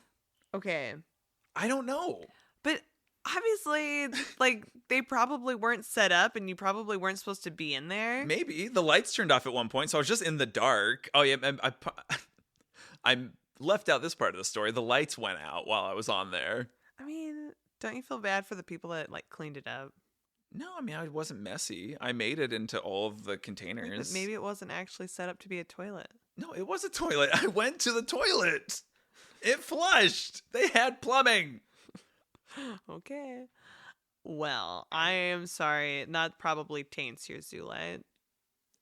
S2: Okay.
S1: I don't know.
S2: But obviously, like, they probably weren't set up and you probably weren't supposed to be in there.
S1: Maybe. The lights turned off at one point, so I was just in the dark. Oh, yeah. I left out this part of the story. The lights went out while I was on there.
S2: I mean, don't you feel bad for the people that, like, cleaned it up?
S1: No, I mean, I wasn't messy. I made it into all of the containers.
S2: But maybe it wasn't actually set up to be a toilet.
S1: No, it was a toilet. I went to the toilet. It flushed. They had plumbing.
S2: Okay. Well, I am sorry. That probably taints your ZooLight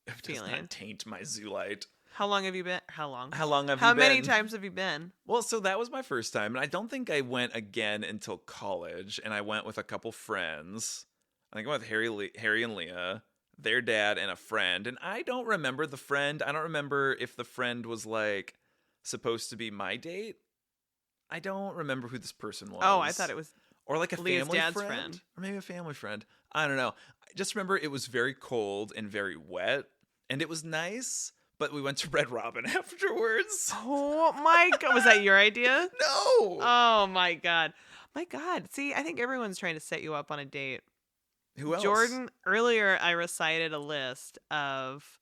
S1: It does
S2: feeling.
S1: not taint my ZooLight.
S2: How long have you been? How long?
S1: How long have you
S2: How
S1: been?
S2: many times have you been?
S1: Well, so that was my first time, and I don't think I went again until college, and I went with a couple friends. I think I went with Harry and Leah, their dad, and a friend, and I don't remember the friend. I don't remember if the friend was, like, supposed to be my date. I don't remember who this person was.
S2: Oh, I thought it was
S1: or like a
S2: Leah's
S1: family
S2: dad's
S1: friend. Or maybe a family friend. I don't know. I just remember it was very cold and very wet, and it was nice, but we went to Red Robin afterwards.
S2: Oh my god. Was that your idea?
S1: No!
S2: Oh my god. My god. See, I think everyone's trying to set you up on a date.
S1: Who else?
S2: Jordan, earlier I recited a list of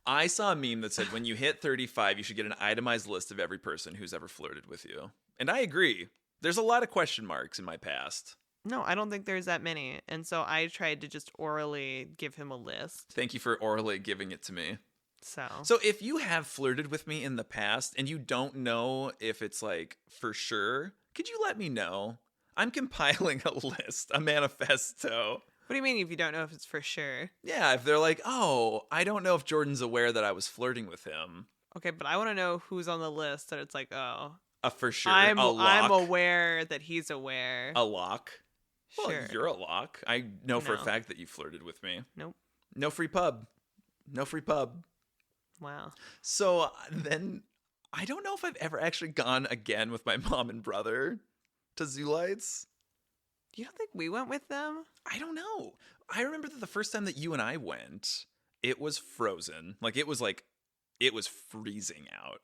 S1: I saw a meme that said when you hit 35, you should get an itemized list of every person who's ever flirted with you. And I agree. There's a lot of question marks in my past.
S2: No, I don't think there's that many. And so I tried to just orally give him a list.
S1: Thank you for orally giving it to me.
S2: So
S1: So if you have flirted with me in the past and you don't know if it's like for sure, could you let me know? I'm compiling a list, a manifesto.
S2: what do you mean if you don't know if it's for sure?
S1: Yeah, if they're like, oh, I don't know if Jordan's aware that I was flirting with him.
S2: Okay, but I want to know who's on the list that it's like, oh.
S1: For sure.
S2: I'm
S1: a lock.
S2: aware that he's aware.
S1: A lock. Well,
S2: Sure.
S1: you're a lock. I know for a
S2: No.
S1: fact that you flirted with me.
S2: Nope.
S1: No free pub. No free pub.
S2: Wow.
S1: So then I don't know if I've ever actually gone again with my mom and brother to ZooLights.
S2: You don't think we went with them?
S1: I don't know. I remember that the first time that you and I went, it was frozen. It was freezing out.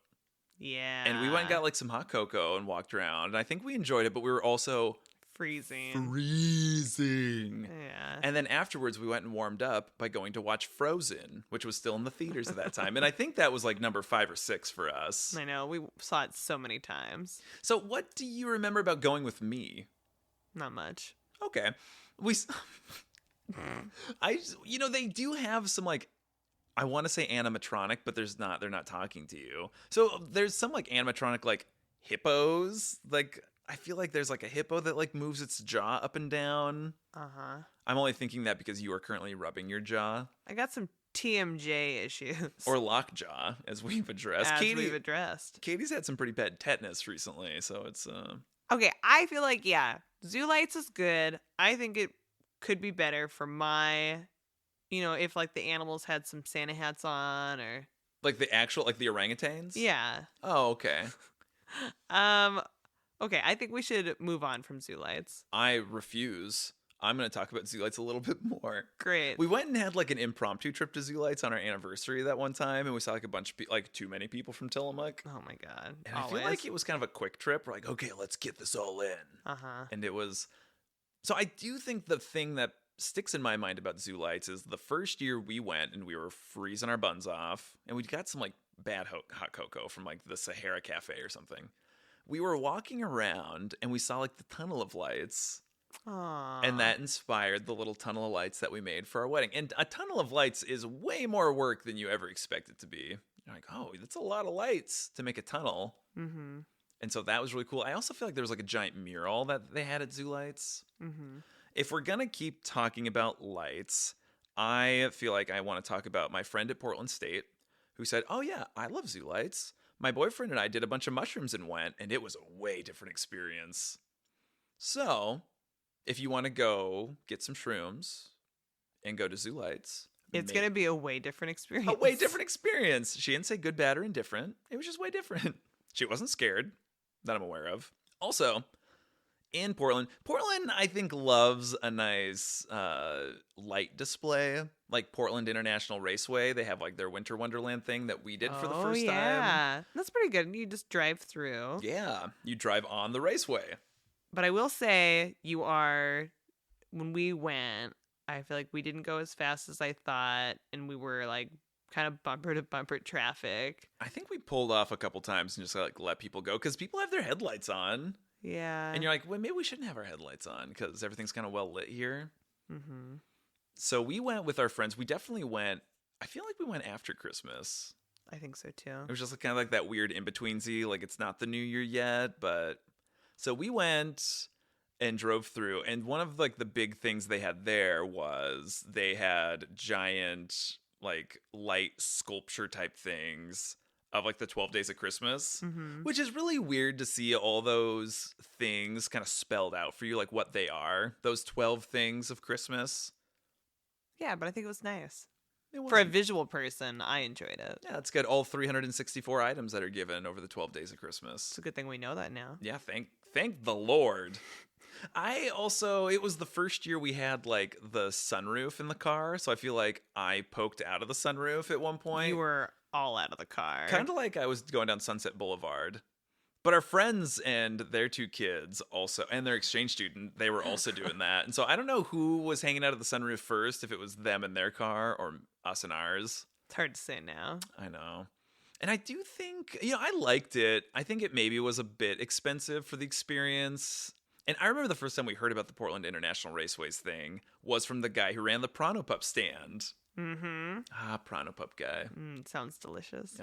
S2: Yeah.
S1: And we went and got like some hot cocoa and walked around. And I think we enjoyed it, but we were also
S2: freezing.
S1: Yeah. And then afterwards we went and warmed up by going to watch Frozen, which was still in the theaters at that time. And I think that was like number 5 or 6 for us.
S2: I know. We saw it so many times.
S1: So what do you remember about going with me?
S2: Not much.
S1: Okay. They do have some like, I want to say animatronic, but they're not talking to you. So there's some like animatronic like hippos. Like I feel like there's like a hippo that like moves its jaw up and down.
S2: Uh-huh.
S1: I'm only thinking that because you are currently rubbing your jaw.
S2: I got some TMJ issues.
S1: Or lockjaw, as we've addressed. Katie's had some pretty bad tetanus recently, so it's
S2: Okay, I feel like, yeah, ZooLights is good. I think it could be better for if like the animals had some Santa hats on or
S1: like the actual like the orangutans?
S2: Yeah.
S1: Oh, okay.
S2: Okay, I think we should move on from ZooLights.
S1: I refuse. I'm going to talk about ZooLights a little bit more.
S2: Great.
S1: We went and had like an impromptu trip to ZooLights on our anniversary that one time, and we saw like a bunch of like too many people from Tillamook.
S2: Oh my god!
S1: And I feel like it was kind of a quick trip. We're like, okay, let's get this all in. And it was. So I do think the thing that sticks in my mind about ZooLights is the first year we went and we were freezing our buns off, and we got some like bad hot cocoa from like the Sahara Cafe or something. We were walking around and we saw like the tunnel of lights.
S2: Aww.
S1: And that inspired the little tunnel of lights that we made for our wedding. And a tunnel of lights is way more work than you ever expect it to be. You're like, oh, that's a lot of lights to make a tunnel.
S2: Mm-hmm.
S1: And so that was really cool. I also feel like there was like a giant mural that they had at ZooLights.
S2: Mm-hmm.
S1: If we're going to keep talking about lights, I feel like I want to talk about my friend at Portland State who said, oh yeah, I love ZooLights. My boyfriend and I did a bunch of mushrooms and went, and it was a way different experience. So if you want to go get some shrooms and go to ZooLights,
S2: it's going to be a way different experience.
S1: A way different experience. She didn't say good, bad, or indifferent. It was just way different. She wasn't scared that I'm aware of. Also, in Portland, I think loves a nice light display. Like Portland International Raceway, they have like their Winter Wonderland thing that we did for the first time.
S2: Yeah, that's pretty good. You just drive through.
S1: Yeah, you drive on the raceway.
S2: But I will say, when we went, I feel like we didn't go as fast as I thought, and we were like kind of bumper to bumper traffic.
S1: I think we pulled off a couple times and just like let people go because people have their headlights on.
S2: Yeah.
S1: And you're like, well, maybe we shouldn't have our headlights on because everything's kind of well lit here.
S2: Mm-hmm.
S1: So we went with our friends. We definitely went. I feel like we went after Christmas.
S2: I think so too.
S1: It was just kind of like that weird in-between-y. Like it's not the new year yet, but so we went and drove through. And one of like the big things they had there was they had giant like light sculpture type things of like the 12 Days of Christmas, which is really weird to see all those things kind of spelled out for you, like what they are, those 12 things of Christmas.
S2: Yeah, but I think it was nice. For a visual person, I enjoyed it.
S1: Yeah, it's good. All 364 items that are given over the 12 Days of Christmas.
S2: It's a good thing we know that now.
S1: Yeah, thank the Lord. It was the first year we had like the sunroof in the car, so I feel like I poked out of the sunroof at one point.
S2: You were all out of the car.
S1: Kind of like I was going down Sunset Boulevard. But our friends and their 2 kids also, and their exchange student, they were also doing that. And so I don't know who was hanging out of the sunroof first, if it was them in their car or us in ours.
S2: It's hard to say now.
S1: I know. And I do think, I liked it. I think it maybe was a bit expensive for the experience. And I remember the first time we heard about the Portland International Raceways thing was from the guy who ran the Pronto Pup stand.
S2: Mm-hmm.
S1: Pronto Pup guy.
S2: Sounds delicious.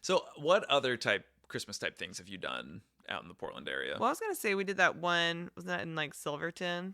S1: So what other Christmas type things have you done out in the Portland area?
S2: Well, I was going to say we did that one. Was that in like Silverton?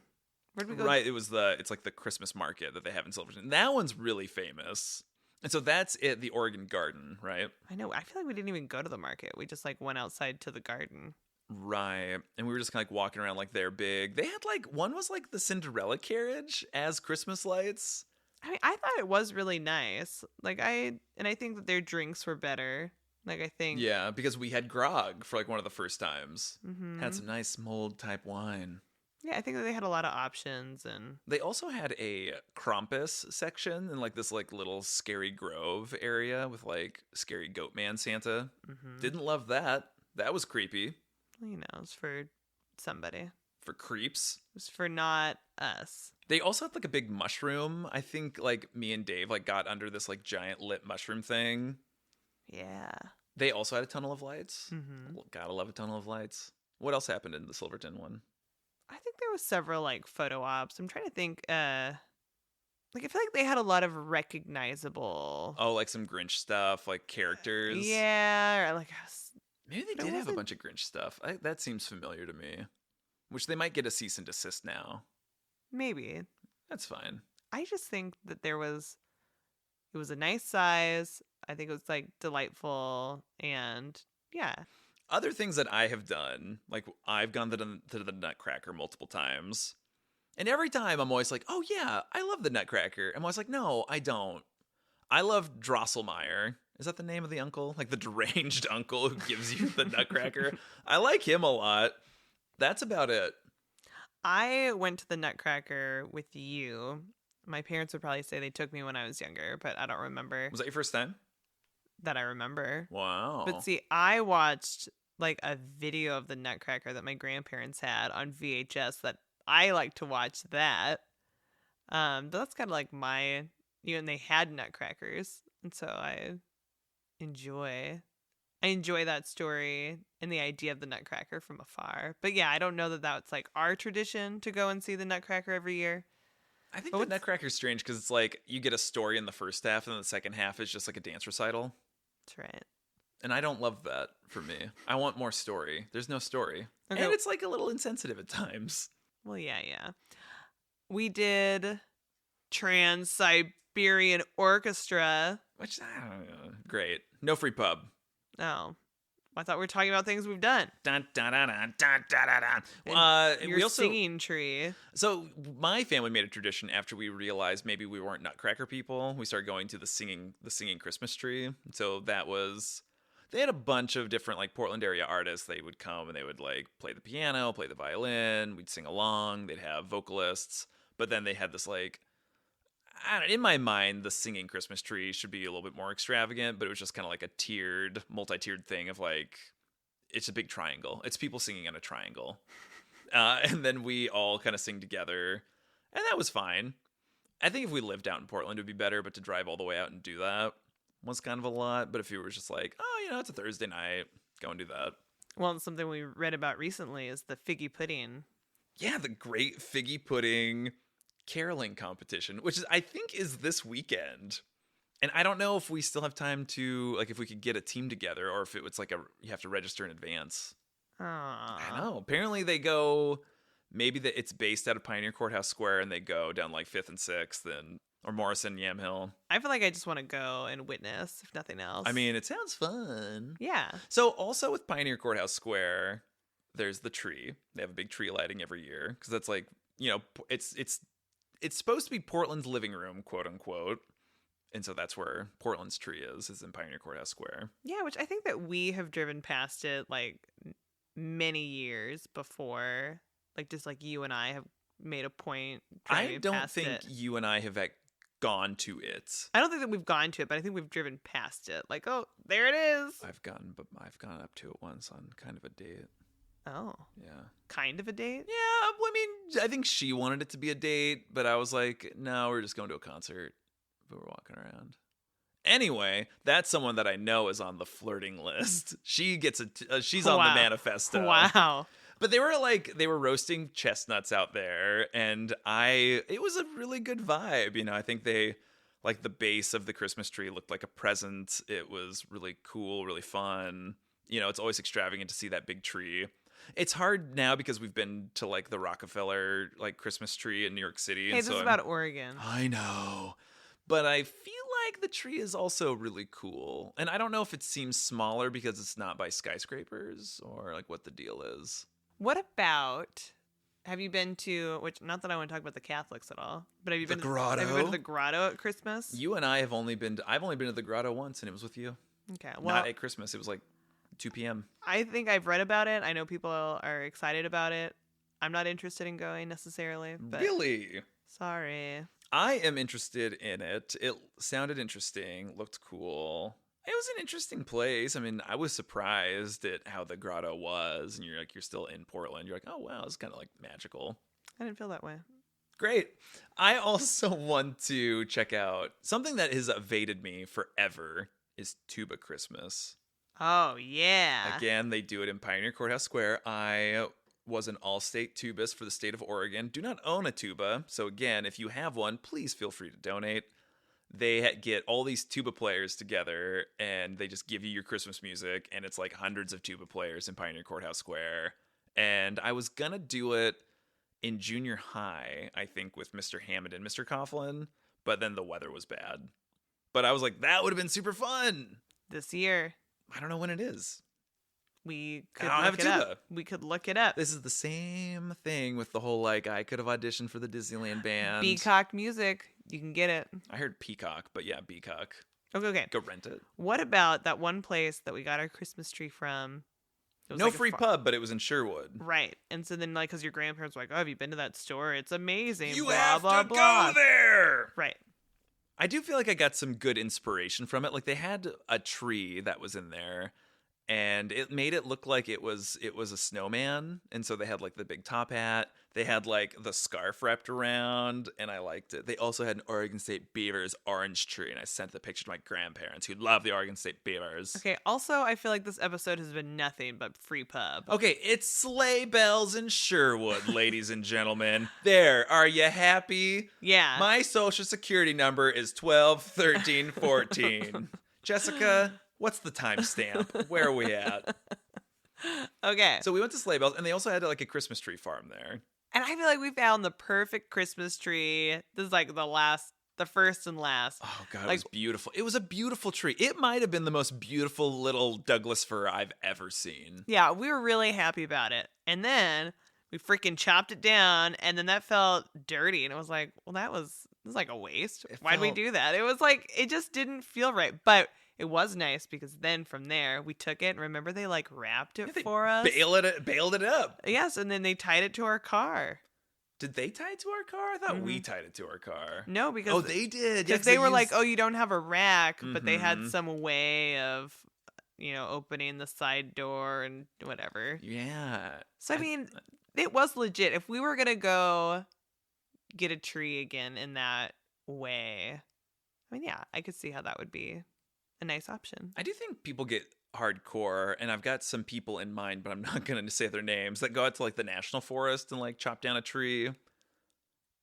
S2: Where'd we go?
S1: Right. It's like the Christmas market that they have in Silverton. That one's really famous. And so that's at the Oregon Garden, right?
S2: I know. I feel like we didn't even go to the market. We just like went outside to the garden.
S1: Right. And we were just kind of like walking around like they're big. They had like one was like the Cinderella carriage as Christmas lights.
S2: I mean, I thought it was really nice. I think that their drinks were better. Like, I think.
S1: Yeah, because we had grog for like one of the first times.
S2: Mm-hmm.
S1: Had some nice mold type wine.
S2: Yeah, I think that they had a lot of options, and
S1: they also had a Krampus section in like this like little scary grove area with like scary goat man Santa.
S2: mm-hmm.
S1: Didn't love that. That was creepy.
S2: You know, it's for somebody.
S1: For creeps.
S2: It's for not us.
S1: They also had like a big mushroom. I think like me and Dave like got under this like giant lit mushroom thing.
S2: Yeah.
S1: They also had a tunnel of lights.
S2: Mm-hmm.
S1: Gotta love a tunnel of lights. What else happened in the Silverton one?
S2: I think there was several like photo ops. I'm trying to think. I feel like they had a lot of recognizable.
S1: Oh, like some Grinch stuff, like characters.
S2: Yeah, or like.
S1: Maybe they did have a bunch of Grinch stuff. That seems familiar to me. Which they might get a cease and desist now.
S2: Maybe.
S1: That's fine.
S2: I just think that it was a nice size. I think it was like delightful, and yeah.
S1: Other things that I have done, like I've gone to the Nutcracker multiple times. And every time I'm always like, oh yeah, I love the Nutcracker. I'm always like, no, I don't. I love Drosselmeyer. Is that the name of the uncle? Like the deranged uncle who gives you the Nutcracker? I like him a lot. That's about it.
S2: I went to the Nutcracker with you. My parents would probably say they took me when I was younger, but I don't remember.
S1: Was that your first time?
S2: That I remember.
S1: Wow.
S2: But see, I watched like a video of the Nutcracker that my grandparents had on VHS that I like to watch that. But that's kind of like and they had Nutcrackers. And so I enjoy that story and the idea of the Nutcracker from afar. But yeah, I don't know that that's like our tradition to go and see the Nutcracker every year.
S1: I think the Nutcracker's strange because it's like you get a story in the first half and then the second half is just like a dance recital.
S2: That's right.
S1: And I don't love that for me. I want more story. There's no story.
S2: Okay.
S1: And it's like a little insensitive at times.
S2: Well, yeah. We did Trans-Siberian Orchestra.
S1: Which, I don't know. Great. No free pub.
S2: Oh. I thought we were talking about things we've done.
S1: Dun, dun, dun, dun, dun, dun, dun, dun.
S2: Your singing tree.
S1: So my family made a tradition after we realized maybe we weren't Nutcracker people. We started going to the singing Christmas tree. So that was... They had a bunch of different like Portland area artists. They would come and they would like play the piano, play the violin. We'd sing along. They'd have vocalists. But then they had this like... in my mind, the singing Christmas tree should be a little bit more extravagant, but it was just kind of like a multi-tiered thing of like, it's a big triangle. It's people singing on a triangle. And then we all kind of sing together. And that was fine. I think if we lived out in Portland, it would be better, but to drive all the way out and do that was kind of a lot. But if you were just like, oh, it's a Thursday night, go and do that.
S2: Well, something we read about recently is the figgy pudding.
S1: Yeah, the great figgy pudding caroling competition, which I think is this weekend. And I don't know if we still have time to, like, if we could get a team together or if it was like you have to register in advance. I know. Apparently they go, maybe it's based out of Pioneer Courthouse Square and they go down like 5th and 6th or Morrison, Yamhill.
S2: I feel like I just want to go and witness, if nothing else.
S1: I mean, it sounds fun.
S2: Yeah.
S1: So also with Pioneer Courthouse Square, there's the tree. They have a big tree lighting every year because that's like, it's supposed to be Portland's living room, quote unquote. And so that's where Portland's tree is in Pioneer Courthouse Square.
S2: Yeah, which I think that we have driven past it like many years before. Like just like you and I have made a point driving past it. I don't think
S1: you and I have gone to it.
S2: I don't think that we've gone to it, but I think we've driven past it. Like, oh, there it is.
S1: I've gone up to it once on kind of a date.
S2: Oh.
S1: Yeah.
S2: Kind of a date?
S1: Yeah, I mean, I think she wanted it to be a date, but I was like, no, we're just going to a concert. But we're walking around. Anyway, that's someone that I know is on the flirting list. She gets she's on the manifesto.
S2: Wow.
S1: But they were roasting chestnuts out there, and it was a really good vibe. I think they, like, the base of the Christmas tree looked like a present. It was really cool, really fun. It's always extravagant to see that big tree. It's hard now because we've been to like the Rockefeller like Christmas tree in New York City.
S2: Hey, this is about Oregon.
S1: I know. But I feel like the tree is also really cool. And I don't know if it seems smaller because it's not by skyscrapers or like what the deal is.
S2: What about, have you been to, which, not that I want to talk about the Catholics at all, but have you
S1: The
S2: been
S1: grotto?
S2: have you been to the grotto at Christmas?
S1: You and I have only been I've only been to the grotto once, and it was with you.
S2: Okay, well,
S1: Not at Christmas. It was like 2 p.m.
S2: I think I've read about it. I know people are excited about it. I'm not interested in going necessarily, but
S1: Really?
S2: sorry.
S1: I am interested in it. It sounded interesting, looked cool. It was an interesting place. I mean, I was surprised at how the grotto was, and you're still in Portland. You're like, oh wow, it's kind of like magical.
S2: I didn't feel that way.
S1: Great. I also want to check out something that has evaded me forever is Tuba Christmas.
S2: Oh, yeah.
S1: Again, they do it in Pioneer Courthouse Square. I was an all-state tubist for the state of Oregon. Do not own a tuba. So again, if you have one, please feel free to donate. They get all these tuba players together, and they just give you your Christmas music, and it's like hundreds of tuba players in Pioneer Courthouse Square. And I was going to do it in junior high, I think, with Mr. Hammond and Mr. Coughlin, but then the weather was bad. But I was like, that would have been super fun.
S2: This year,
S1: I don't know when it is.
S2: we
S1: I
S2: could
S1: don't have
S2: look
S1: a
S2: it
S1: tuba.
S2: up. We could look it up.
S1: This is the same thing with the whole, like, I could have auditioned for the Disneyland band.
S2: Peacock music. You can get it.
S1: I heard Peacock, but yeah, Peacock.
S2: Okay.
S1: Go rent it.
S2: What about that one place that we got our Christmas tree from? It was
S1: No
S2: like a
S1: free pub, but it was in Sherwood.
S2: Right. And so then, like, because your grandparents were like, oh, have you been to that store? It's amazing.
S1: You
S2: blah,
S1: have
S2: blah,
S1: to
S2: blah.
S1: go there!
S2: Right.
S1: I do feel like I got some good inspiration from it. Like, they had a tree that was in there, and it made it look like it was a snowman. And so they had like the big top hat. They had like the scarf wrapped around, and I liked it. They also had an Oregon State Beavers orange tree, and I sent the picture to my grandparents who love the Oregon State Beavers.
S2: Okay. Also, I feel like this episode has been nothing but free pub.
S1: Okay, it's sleigh bells in Sherwood, ladies and gentlemen. There, are you happy?
S2: Yeah.
S1: My social security number is 121314. Jessica, what's the timestamp? Where are we at?
S2: Okay.
S1: So we went to sleigh bells, and they also had like a Christmas tree farm there.
S2: And I feel like we found the perfect Christmas tree. This is like the first and last.
S1: Oh god, it
S2: Like-
S1: was beautiful. It was a beautiful tree. It might have been the most beautiful little Douglas fir I've ever seen.
S2: Yeah, we were really happy about it. And then we freaking chopped it down, and then that felt dirty. And it was like, well, this was like a waste.
S1: It
S2: Why'd we
S1: felt-
S2: do that? It was like, it just didn't feel right. But it was nice because then from there, we took it. And remember, they like wrapped it
S1: Yeah, they
S2: for us?
S1: bailed it up.
S2: Yes, and then they tied it to our car.
S1: Did they tie it to our car? I thought we
S2: Mhm.
S1: tied it to our car.
S2: No, because
S1: Oh, they did. Yeah,
S2: because they were like,
S1: used-
S2: oh, you don't have a rack, but they had
S1: Mhm.
S2: some way of, opening the side door and whatever.
S1: Yeah.
S2: So I mean, it was legit. If we were gonna go get a tree again in that way, I mean, yeah, I could see how that would be a nice option.
S1: I do think people get hardcore, and I've got some people in mind, but I'm not going to say their names, that go out to like the national forest and like chop down a tree,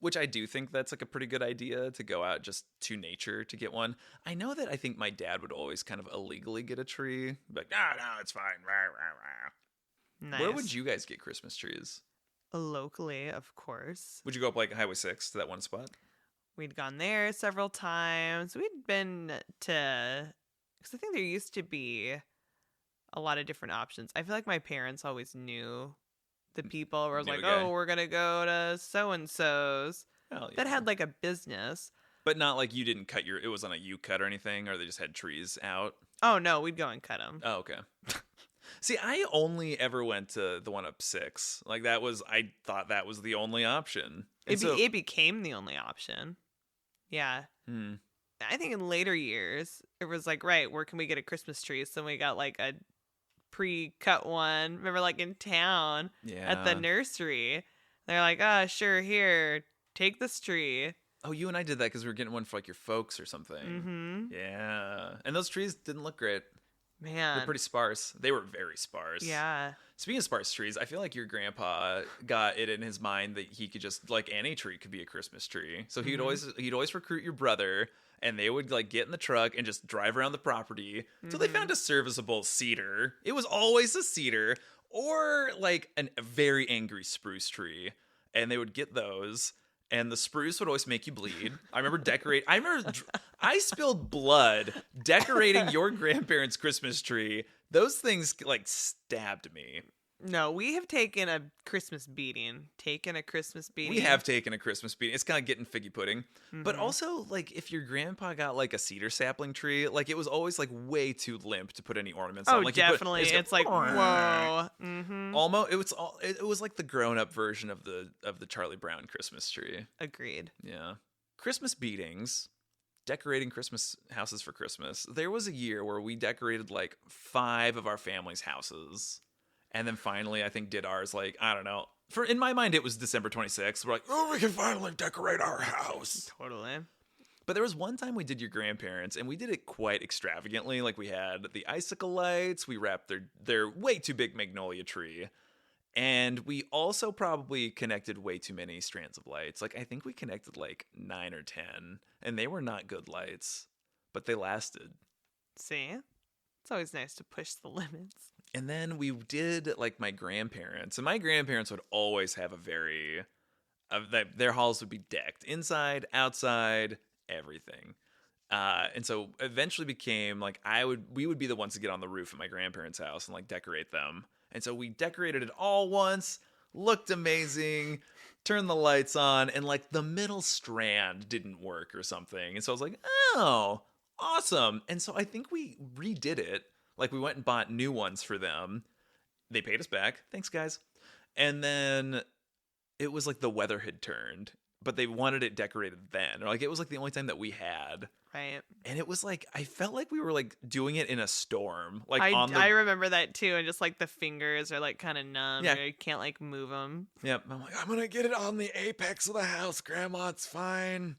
S1: which I do think that's like a pretty good idea, to go out just to nature to get one. I know that I think my dad would always kind of illegally get a tree. Like, no, it's fine. Rah, rah, rah.
S2: Nice.
S1: Where would you guys get Christmas trees?
S2: Locally, of course.
S1: Would you go up like Highway 6 to that one spot?
S2: We'd gone there several times. We'd been to, because I think there used to be a lot of different options. I feel like my parents always knew the people where I was
S1: Knew a
S2: like,
S1: guy.
S2: oh, we're going to go to so-and-so's
S1: Hell yeah.
S2: that had like a business.
S1: But not like you didn't cut it was on a U-cut or anything, or they just had trees out?
S2: Oh, no, we'd go and cut them.
S1: Oh, okay. See, I only ever went to the one up 6. Like I thought that was the only option. And
S2: It became the only option. Yeah.
S1: Hmm.
S2: I think in later years, it was like, right, where can we get a Christmas tree? So we got like a pre-cut one. Remember, like in town
S1: Yeah.
S2: at the nursery, they're like, oh, sure, here, take this tree.
S1: Oh, you and I did that because we were getting one for like your folks or something.
S2: Mm-hmm.
S1: Yeah. And those trees didn't look great.
S2: Man.
S1: They're pretty sparse. They were very sparse.
S2: Yeah.
S1: Speaking of sparse trees, I feel like your grandpa got it in his mind that he could just, like, any tree could be a Christmas tree. So he'd always recruit your brother, and they would like get in the truck and just drive around the property till they found a serviceable cedar. It was always a cedar or like a very angry spruce tree, and they would get those. and the spruce would always make you bleed. I remember I spilled blood decorating your grandparents' Christmas tree. Those things like stabbed me.
S2: No, we have taken a Christmas beating.
S1: We have taken a Christmas beating. It's kind of getting figgy pudding.
S2: Mm-hmm.
S1: But also, like, if your grandpa got, like, a cedar sapling tree, like, it was always, like, way too limp to put any ornaments on. Like,
S2: definitely. It's like, whoa.
S1: Mm-hmm. Almost, it was like the grown-up version of the Charlie Brown Christmas tree.
S2: Agreed.
S1: Yeah. Christmas beatings, decorating Christmas houses for Christmas. There was a year where we decorated, like, 5 of our family's houses. And then finally, I think, did ours, like, I don't know. In my mind, it was December 26th. We're like, oh, we can finally decorate our house.
S2: Totally.
S1: But there was one time we did your grandparents, and we did it quite extravagantly. Like, we had the icicle lights. We wrapped their way too big magnolia tree. And we also probably connected way too many strands of lights. Like, I think we connected, like, 9 or 10. And they were not good lights. But they lasted.
S2: See? It's always nice to push the limits.
S1: And then we did, like, my grandparents. And my grandparents would always have their halls would be decked. Inside, outside, everything. And so eventually became, like, we would be the ones to get on the roof at my grandparents' house and, like, decorate them. And so we decorated it all once. Looked amazing. Turned the lights on. And, like, the middle strand didn't work or something. And so I was like, oh, awesome. And so I think we redid it. Like, we went and bought new ones for them. They paid us back. Thanks, guys. And then it was like the weather had turned, but they wanted it decorated then. Or like, it was like the only time that we had.
S2: Right.
S1: And it was like, I felt like we were like doing it in a storm. Like
S2: I remember that too. And just like the fingers are like kind of numb.
S1: Yeah.
S2: You can't like move them.
S1: Yep. I'm like, I'm going to get it on the apex of the house, Grandma. It's fine.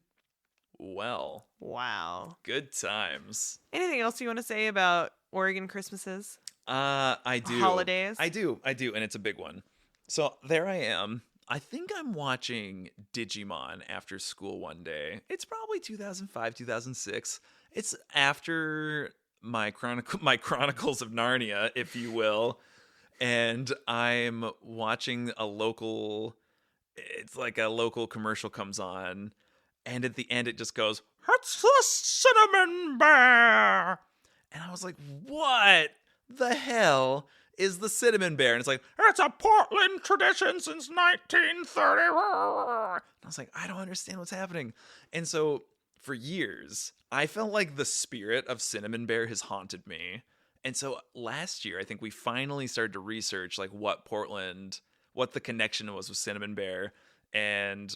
S1: Well.
S2: Wow.
S1: Good times.
S2: Anything else you want to say about Oregon Christmases?
S1: I do.
S2: Holidays?
S1: I do. And it's a big one. So there I am. I think I'm watching Digimon after school one day. It's probably 2005, 2006. It's after my Chronicles of Narnia, if you will. And I'm watching it's like a local commercial comes on. And at the end, it just goes, "It's the Cinnamon Bear." And I was like, what the hell is the Cinnamon Bear? And it's like, it's a Portland tradition since 1930. And I was like, I don't understand what's happening. And so for years, I felt like the spirit of Cinnamon Bear has haunted me. And so last year, I think we finally started to research like what the connection was with Cinnamon Bear. And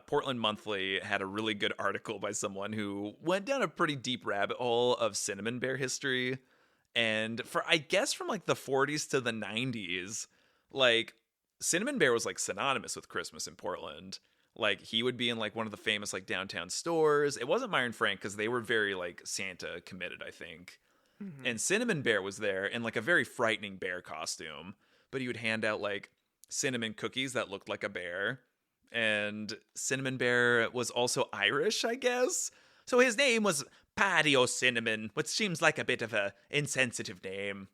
S1: Portland Monthly had a really good article by someone who went down a pretty deep rabbit hole of Cinnamon Bear history. And I guess from like the 40s to the 90s, like Cinnamon Bear was like synonymous with Christmas in Portland. Like he would be in like one of the famous like downtown stores. It wasn't Myron Frank because they were very like Santa committed, I think. Mm-hmm. And Cinnamon Bear was there in like a very frightening bear costume. But he would hand out like cinnamon cookies that looked like a bear. And Cinnamon Bear was also Irish, I guess. So his name was Paddy O'Cinnamon, which seems like a bit of a insensitive name.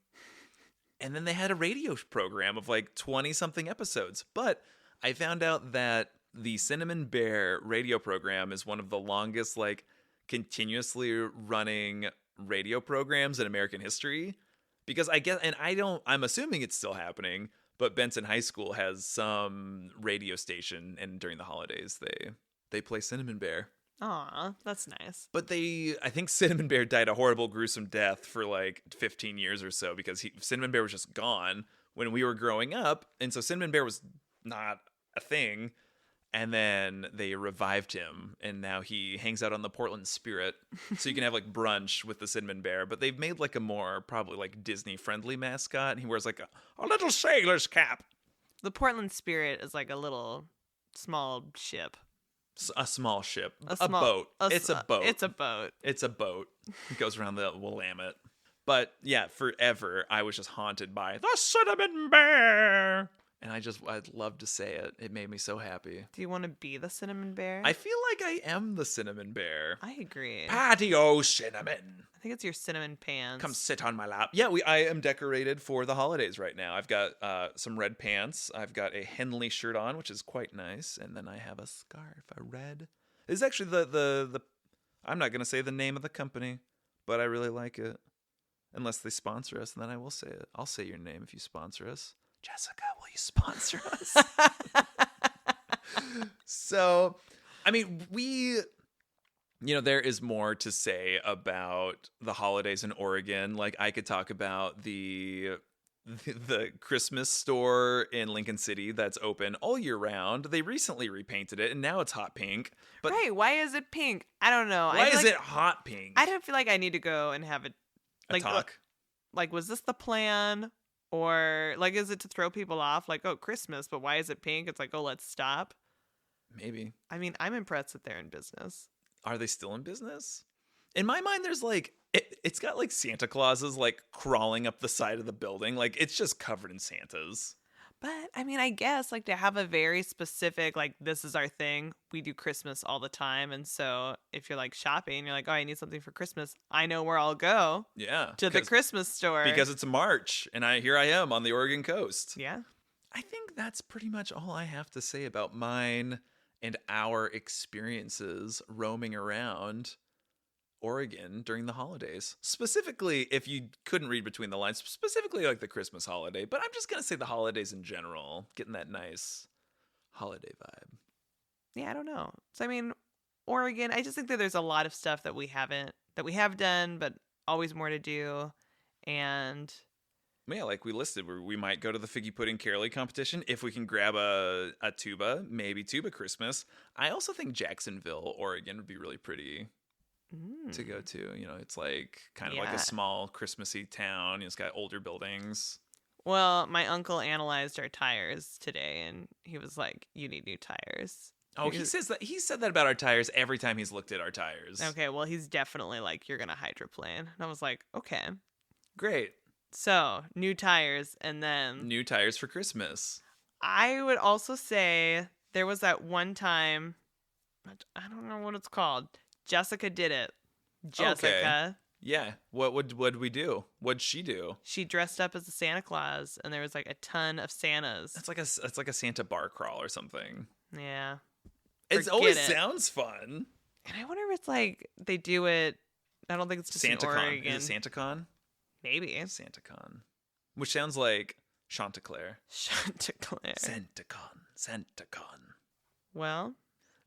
S1: And then they had a radio program of like 20-something episodes. But I found out that the Cinnamon Bear radio program is one of the longest, like, continuously running radio programs in American history. Because I'm assuming it's still happening. But Benson High School has some radio station, and during the holidays, they play Cinnamon Bear.
S2: Aw, that's nice.
S1: But I think Cinnamon Bear died a horrible, gruesome death for like 15 years or so because Cinnamon Bear was just gone when we were growing up. And so Cinnamon Bear was not a thing. And then they revived him, and now he hangs out on the Portland Spirit. So you can have like brunch with the Cinnamon Bear. But they've made like a more probably like Disney-friendly mascot. And he wears like a little sailor's cap.
S2: The Portland Spirit is like a little small ship.
S1: A small ship.
S2: A
S1: boat. It's a boat.
S2: It's a boat.
S1: It's a boat. It goes around the Willamette. But yeah, forever I was just haunted by the Cinnamon Bear. And I'd love to say it. It made me so happy.
S2: Do you want to be the cinnamon bear?
S1: I feel like I am the cinnamon bear.
S2: I agree.
S3: Patio cinnamon.
S2: I think it's your cinnamon pants.
S3: Come sit on my lap.
S1: Yeah, I am decorated for the holidays right now. I've got some red pants. I've got a Henley shirt on, which is quite nice. And then I have a scarf, a red. This is actually the I'm not going to say the name of the company, but I really like it. Unless they sponsor us, and then I will say it. I'll say your name if you sponsor us. Jessica, will you sponsor us? So, I mean, there is more to say about the holidays in Oregon. Like, I could talk about the Christmas store in Lincoln City that's open all year round. They recently repainted it, and now it's hot pink. But
S2: right, why is it pink? I don't know.
S1: Why is it hot pink?
S2: I don't feel like I need to go and have
S1: a talk.
S2: Like, was this the plan? Or, like, is it to throw people off? Like, oh, Christmas, but why is it pink? It's like, oh, let's stop.
S1: Maybe.
S2: I mean, I'm impressed that they're in business.
S1: Are they still in business? In my mind, there's like, it's got like Santa Clauses like crawling up the side of the building. Like, it's just covered in Santas.
S2: But, I mean, I guess, like, to have a very specific, like, this is our thing. We do Christmas all the time. And so if you're, like, shopping, you're like, oh, I need something for Christmas. I know where I'll go.
S1: Yeah.
S2: To the Christmas store.
S1: Because it's March, and here I am on the Oregon coast.
S2: Yeah.
S1: I think that's pretty much all I have to say about mine and our experiences roaming around Oregon during the holidays. Specifically, if you couldn't read between the lines, specifically like the Christmas holiday, but I'm just going to say the holidays in general, getting that nice holiday vibe.
S2: Yeah, I don't know. So, I mean, Oregon, I just think that there's a lot of stuff that we have done, but always more to do. And
S1: yeah, like we listed, we might go to the Figgy Pudding Caroling competition if we can grab a tuba, maybe tuba Christmas. I also think Jacksonville, Oregon would be really pretty to go to. It's like kind of like a small Christmassy town. It's got older buildings.
S2: Well, my uncle analyzed our tires today, and he was like, "You need new tires."
S1: Oh, he said that about our tires every time he's looked at our tires.
S2: Okay, well, he's definitely like, "You're gonna hydroplane," and I was like, "Okay,
S1: great."
S2: So new tires, and then
S1: new tires for Christmas.
S2: I would also say there was that one time, I don't know what it's called. Jessica did it. Jessica.
S1: Okay. Yeah. What would we do? What'd she do?
S2: She dressed up as a Santa Claus, and there was like a ton of Santas.
S1: It's like a Santa bar crawl or something.
S2: Yeah.
S1: It always sounds fun.
S2: And I wonder if it's like they do it. I don't think it's just in Oregon.
S1: Is it SantaCon?
S2: Maybe.
S1: SantaCon. Which sounds like Chanticleer.
S2: Chanticleer.
S1: SantaCon.
S2: Well,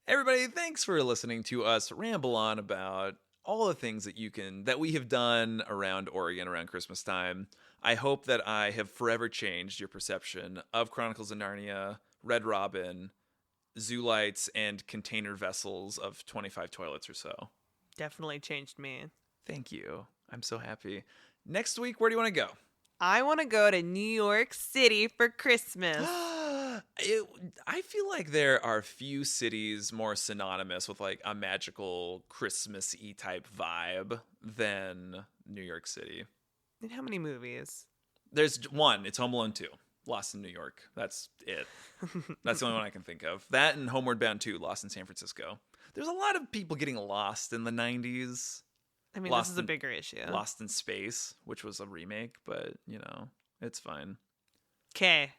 S1: everybody, thanks for listening to us ramble on about all the things that we have done around Oregon around Christmas time. I hope that I have forever changed your perception of Chronicles of Narnia, Red Robin, ZooLights, and container vessels of 25 toilets or so.
S2: Definitely changed me.
S1: Thank you. I'm so happy. Next week, where do you want to go?
S2: I want to go to New York City for Christmas.
S1: I feel like there are few cities more synonymous with like a magical Christmas-y type vibe than New York City.
S2: And how many movies?
S1: There's one. It's Home Alone 2. Lost in New York. That's it. That's the only one I can think of. That and Homeward Bound 2, Lost in San Francisco. There's a lot of people getting lost in the 90s.
S2: I mean, this is a bigger issue.
S1: Lost in Space, which was a remake, but, it's fine.
S2: Okay.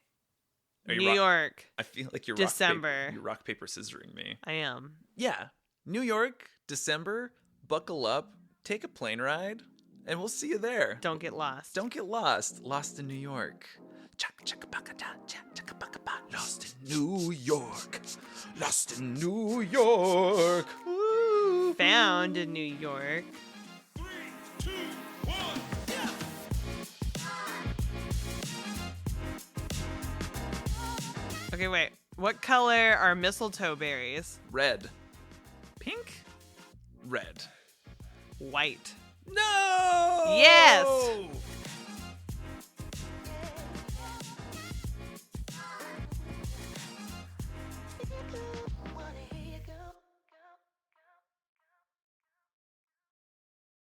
S2: New York.
S1: I feel like you're
S2: December.
S1: You're rock, paper, scissoring me.
S2: I am.
S1: Yeah. New York, December, buckle up, take a plane ride, and we'll see you there.
S2: Don't get lost.
S1: Don't get lost. Lost in New York. Lost in New York. Lost in New York. Woo.
S2: Found in New York.
S3: 3, 2, 1, yeah.
S2: Okay, wait. What color are mistletoe berries?
S1: Red. Pink? Red.
S2: White.
S1: No!
S2: Yes!